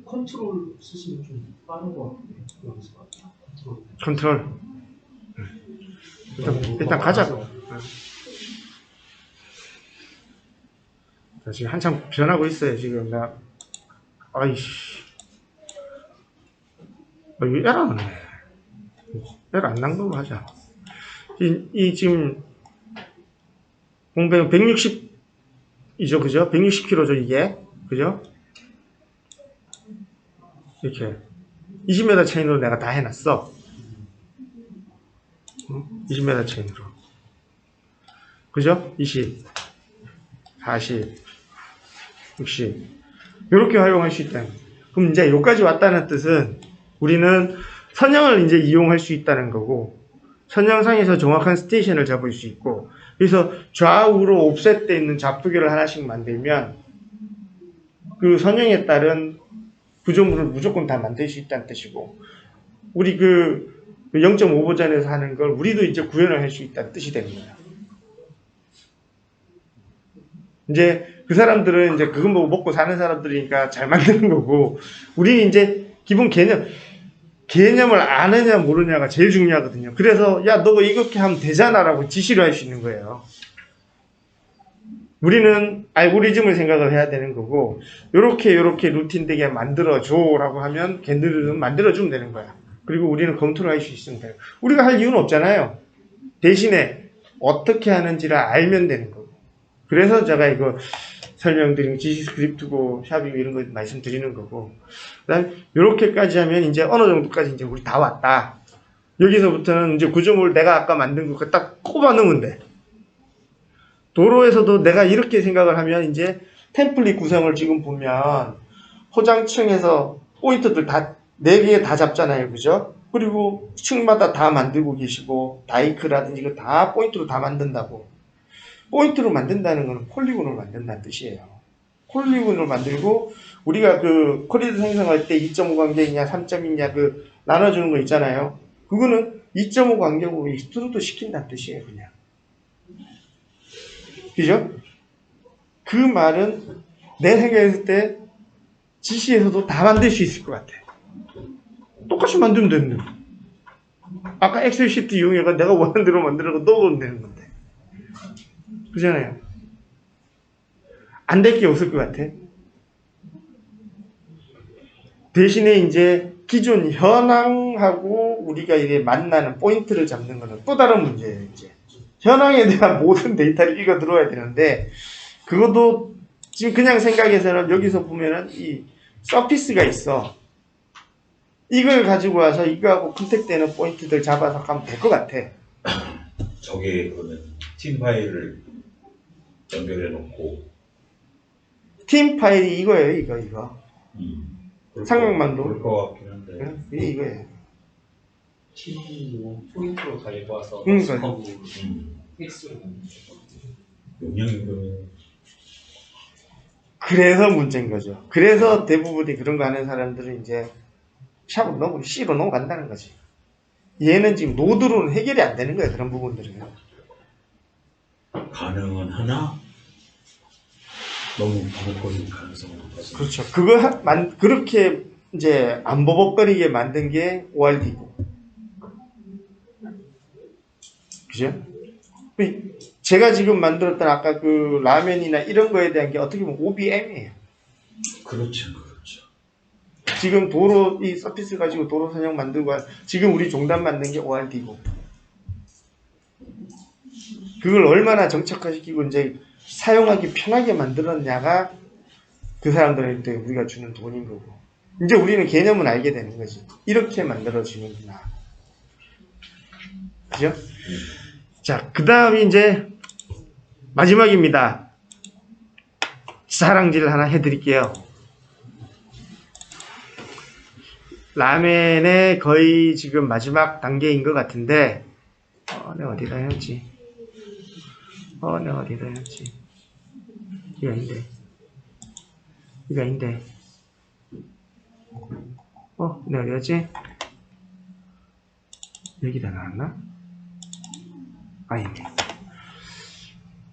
컨트롤 쓰시면 좀 빠른 것 같아요. 여기서 컨트롤. 일단 가자고. 자, 지금 한참 변하고 있어요, 지금. 아이씨. 이거 에러 나네. 에러 안 난 걸로 하자. 이 지금, 공백 160이죠, 그죠? 160kg죠, 이게. 그죠? 이렇게. 20m 체인으로 내가 다 해놨어. 20m 체인으로. 그죠? 20, 40, 60. 이렇게 활용할 수 있다는 거예요. 그럼 이제 여기까지 왔다는 뜻은 우리는 선형을 이제 이용할 수 있다는 거고, 선형상에서 정확한 스테이션을 잡을 수 있고, 그래서 좌우로 옵셋되어 있는 좌표계를 하나씩 만들면 그 선형에 따른 구조물을 무조건 다 만들 수 있다는 뜻이고, 우리 그 0.5 버전에서 하는 걸 우리도 이제 구현을 할 수 있다는 뜻이 되는 거예요. 이제 그 사람들은 이제 그거 보고 먹고 사는 사람들이니까 잘 만드는 거고, 우리는 이제 기본 개념을 아느냐 모르냐가 제일 중요하거든요. 그래서 야, 너 이렇게 하면 되잖아 라고 지시를 할 수 있는 거예요. 우리는 알고리즘을 생각을 해야 되는 거고, 요렇게 루틴 되게 만들어줘 라고 하면 걔들은 만들어주면 되는 거야. 그리고 우리는 컨트롤 할 수 있으면 돼요. 우리가 할 이유는 없잖아요. 대신에 어떻게 하는지를 알면 되는 거고. 그래서 제가 이거 설명드린 지시 스크립트고 샵이고 이런 거 말씀드리는 거고, 그다음에 요렇게까지 하면 이제 어느 정도까지 이제 우리 다 왔다. 여기서부터는 이제 구조물 내가 아까 만든 거 딱 꼽아 넣으면 돼. 도로에서도 내가 이렇게 생각을 하면 이제 템플릿 구성을 지금 보면 포장층에서 포인트들 다 4개 다 잡잖아요. 그죠? 그리고 층마다 다 만들고 계시고, 다이크라든지 이거 다 포인트로 다 만든다고. 포인트로 만든다는 거는 폴리곤을 만든다는 뜻이에요. 폴리곤을 만들고, 우리가 그 코리도 생성할 때 2.5 간격이냐 3점이냐 그 나눠주는 거 있잖아요. 그거는 2.5 간격으로 익스트루드 시킨다는 뜻이에요. 그냥. 그죠? 그 말은 내 생각했을 때 지시에서도 다 만들 수 있을 것 같아. 똑같이 만들면 되는 거야. 아까 엑셀 시트 이용해서 내가 원하는 대로 만들어서 넣으면 되는 건데. 그잖아요. 안 될 게 없을 것 같아. 대신에 이제 기존 현황하고 우리가 이제 만나는 포인트를 잡는 거는 또 다른 문제예요. 이제 현황에 대한 모든 데이터를 읽어 들어와야 되는데, 그것도 지금 그냥 생각해서는 여기서 보면은 이 서피스가 있어. 이걸 가지고 와서 이거하고 컨택되는 포인트들 잡아서 가면 될 것 같아. 저게 그러면 팀 파일을 연결해 놓고 팀 파일이 이거예요. 이거. 상황만도. 그럴 것 같긴 한데. 이게 이거예요. 팀이 포인트로 다 읽어와서 그러니까요. 하고 텍스트로 만드는 용량이 그러면 그래서 문제인 거죠. 그래서 대부분이 그런 거 하는 사람들은 이제 샵으로 넘어가고 C로 넘어간다는 거지. 얘는 지금 노드로는 해결이 안 되는 거예요. 그런 부분들은. 가능은 하나 너무 버벅거리는 가능성은 높아서. 그렇죠. 그렇게 이제 안 버벅거리게 만든 게 ORD고. 그죠? 제가 지금 만들었던 아까 그 라면이나 이런 거에 대한 게 어떻게 보면 OBM이에요. 그렇죠. 지금 도로, 이 서피스 가지고 도로 선형 만들고, 지금 우리 종단 만든 게 ORD고. 그걸 얼마나 정착화시키고 이제 사용하기 편하게 만들었냐가 그 사람들한테 우리가 주는 돈인 거고. 이제 우리는 개념은 알게 되는 거지. 이렇게 만들어지는구나. 그죠? 자, 그 다음이 이제 마지막입니다. 자랑질 하나 해드릴게요. 라멘의 거의 지금 마지막 단계인 것 같은데, 내가 어디다 해놨지? 내가 어디다 해놨지? 이게 아닌데. 이게 아닌데. 내가 어디였지? 여기다 놨나? 아니네.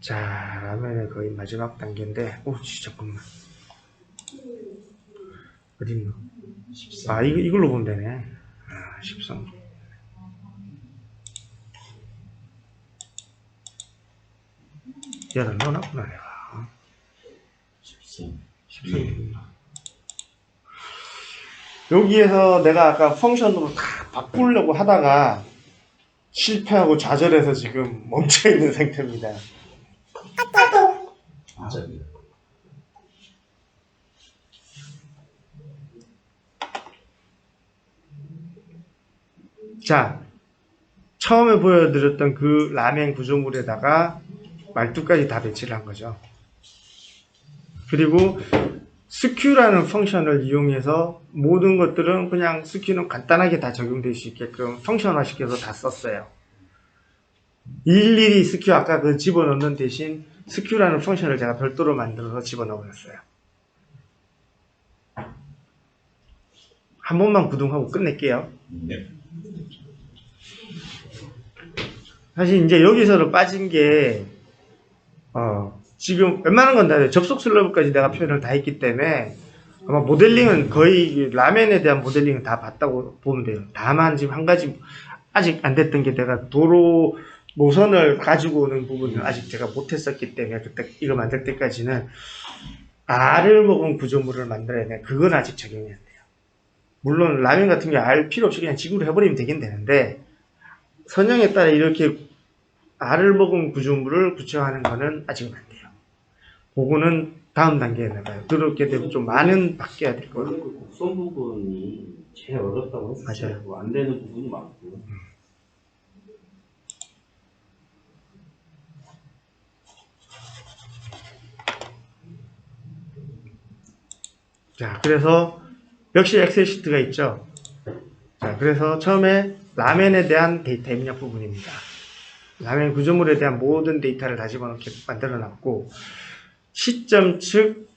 자, 라면의 거의 마지막 단계인데, 잠깐만. 어딨노? 13. 이걸로 보면 되네. 13. 열어 넣어놨구나, 내가. 13. 13. 여기에서 내가 아까 펑션으로 다 바꾸려고 하다가 실패하고 좌절해서 지금 멈춰있는 상태입니다. 맞아요. 자, 처음에 보여드렸던 그 라멘 구조물에다가 말뚝까지 다 배치를 한 거죠. 그리고 스큐라는 펑션을 이용해서 모든 것들은 그냥 스큐는 간단하게 다 적용될 수 있게끔 펑션화 시켜서 다 썼어요. 일일이 스큐 아까 그 집어넣는 대신 스큐라는 펑션을 제가 별도로 만들어서 집어넣어 버렸어요. 한 번만 구동하고 끝낼게요. 네. 사실 이제 여기서는 빠진 게 지금 웬만한 건 다 접속 슬러브까지 내가 표현을 다 했기 때문에 아마 모델링은 거의 라멘에 대한 모델링은 다 봤다고 보면 돼요. 다만 지금 한 가지 아직 안 됐던 게 내가 도로 노선을 가지고 오는 부분을 아직 제가 못했었기 때문에 그때 이거 만들 때까지는 알을 먹은 구조물을 만들어야 돼. 그건 아직 적용이 안 돼요. 물론 라면 같은 게 알 필요 없이 그냥 지구로 해버리면 되긴 되는데 선형에 따라 이렇게 알을 먹은 구조물을 구체화하는 거는 아직은 안 돼요. 그거는 다음 단계에 나가요. 그렇게 되면 좀 많은 바뀌어야 될 거예요. 그 곡선 부분이 제일 어렵다고 했었어요. 맞아요. 안 되는 부분이 많고. 자, 그래서 역시 엑셀 시트가 있죠. 자, 그래서 처음에 라멘에 대한 데이터 입력 부분입니다. 라멘 구조물에 대한 모든 데이터를 다 집어넣게 만들어 놨고, 시점 측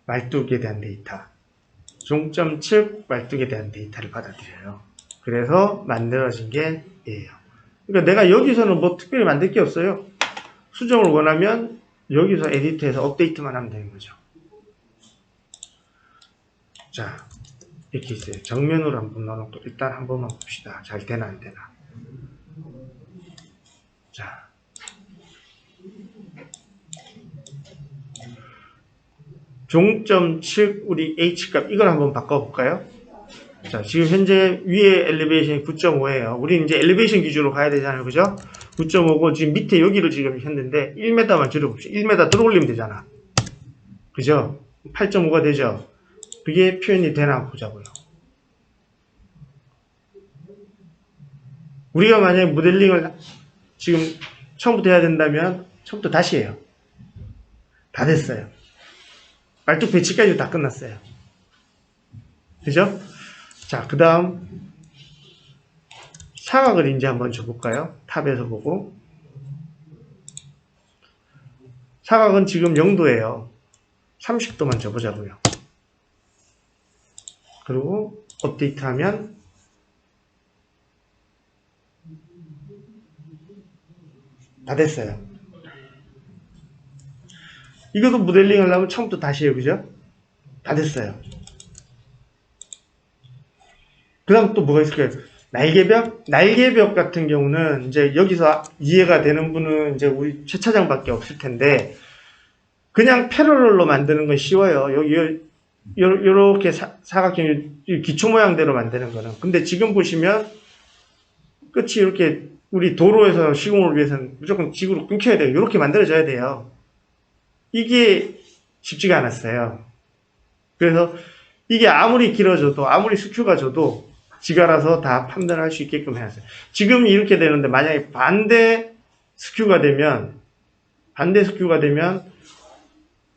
말뚝에 대한 데이터, 종점 측 말뚝에 대한 데이터를 받아들여요. 그래서 만들어진 게 얘예요. 그러니까 내가 여기서는 뭐 특별히 만들 게 없어요. 수정을 원하면 여기서 에디트해서 업데이트만 하면 되는 거죠. 자, 이렇게 있어요. 정면으로 한번 넣어놓고 일단 한 번만 봅시다. 잘 되나 안 되나. 자, 종점 측 우리 H값 이걸 한번 바꿔볼까요? 자, 지금 현재 위에 엘리베이션이 9.5예요. 우리는 이제 엘리베이션 기준으로 가야 되잖아요. 그죠? 9.5고 지금 밑에 여기를 지금 했는데 1m만 줄여봅시다. 1m 들어올리면 되잖아. 그죠? 8.5가 되죠? 그게 표현이 되나 보자고요. 우리가 만약에 모델링을 지금 처음부터 해야 된다면 처음부터 다시 해요. 다 됐어요. 말뚝 배치까지 다 끝났어요. 그죠? 자, 그 다음 사각을 이제 한번 줘볼까요? 탑에서 보고 사각은 지금 0도예요. 30도만 줘보자고요. 그리고 업데이트하면 다 됐어요. 이것도 모델링 하려면 처음부터 다시 해요. 그죠? 다 됐어요. 그 다음 또 뭐가 있을까요? 날개벽? 날개벽 같은 경우는 이제 여기서 이해가 되는 분은 이제 우리 최 차장밖에 없을 텐데 그냥 패러럴로 만드는 건 쉬워요. 여기 요렇게 사각형 기초 모양대로 만드는 거는. 근데 지금 보시면 끝이 이렇게 우리 도로에서 시공을 위해서는 무조건 지구로 끊겨야 돼요. 이렇게 만들어져야 돼요. 이게 쉽지가 않았어요. 그래서 이게 아무리 길어져도 아무리 스큐가 져도 지가 알아서 다 판단할 수 있게끔 해놨어요. 지금 이렇게 되는데 만약에 반대 스큐가 되면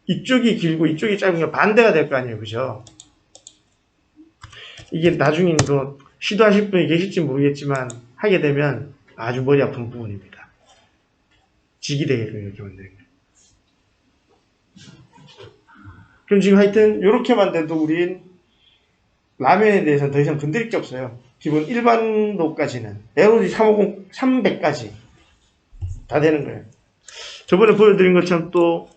이쪽이 길고 이쪽이 짧으면 반대가 될 거 아니에요. 그죠? 이게 나중에 또 시도하실 분이 계실지 모르겠지만 하게 되면 아주 머리 아픈 부분입니다. 직이되게끔 이렇게 만드는 거예요. 그럼 지금 하여튼 이렇게만 돼도 우린 라면에 대해서는 더 이상 건드릴 게 없어요. 기본 일반도까지는 LOD 350, 300까지 다 되는 거예요. 저번에 보여드린 것처럼 또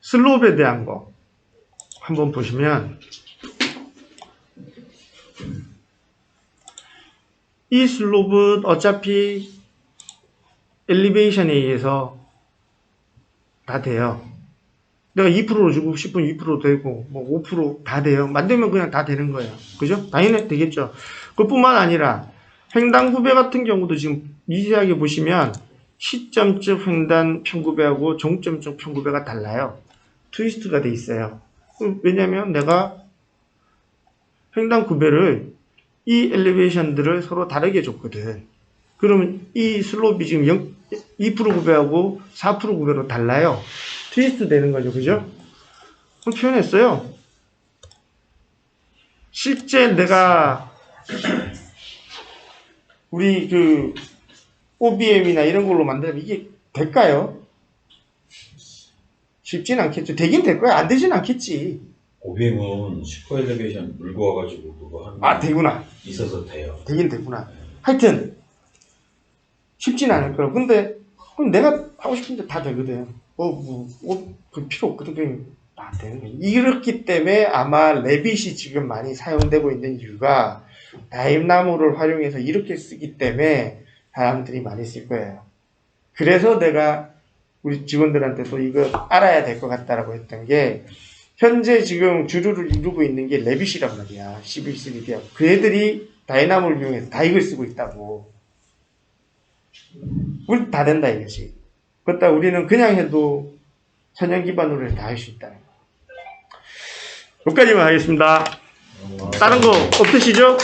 슬롭에 대한 거 한번 보시면 이 슬롭은 어차피 엘리베이션에 의해서 다 돼요. 내가 2%로 주고 싶으면 2% 되고 뭐 5%다 돼요. 만들면 그냥 다 되는 거예요. 그죠? 당연히 되겠죠. 그뿐만 아니라 횡단구배 같은 경우도 지금 미세하게 보시면 시점적 횡단 편구배하고 종점적 편구배가 달라요. 트위스트가 돼 있어요. 왜냐면 내가 횡단구배를 이 엘리베이션들을 서로 다르게 줬거든. 그러면 이 슬롭이 지금 2% 구배하고 4% 구배로 달라요. 트위스트 되는 거죠. 그죠? 그럼 표현했어요. 실제 내가 우리 그 OBM이나 이런 걸로 만들면 이게 될까요? 쉽진 않겠죠. 되긴 될 거야. 안 되진 않겠지. OBM은 슈퍼 엘리베이션 물고 와가지고 그거 하는 게 되구나. 있어서 돼요. 되긴 되구나. 하여튼 쉽진 않을 거라고. 근데 그럼 내가 하고 싶은데 다 되거든. 그 필요 없거든. 그냥 다 되는 거야. 이렇기 때문에 아마 레빗이 지금 많이 사용되고 있는 이유가 다임나무를 활용해서 이렇게 쓰기 때문에 사람들이 많이 쓸 거예요. 그래서 내가 우리 직원들한테도 이거 알아야 될 것 같다라고 했던 게 현재 지금 주류를 이루고 있는 게 레빗이란 말이야. 11.3D야. 그 애들이 다이나모를 이용해서 다 이걸 쓰고 있다고. 우리 다 된다 이거지. 그렇다 우리는 그냥 해도 선형 기반으로 다 할 수 있다는 거. 여기까지만 하겠습니다. 다른 거 없으시죠?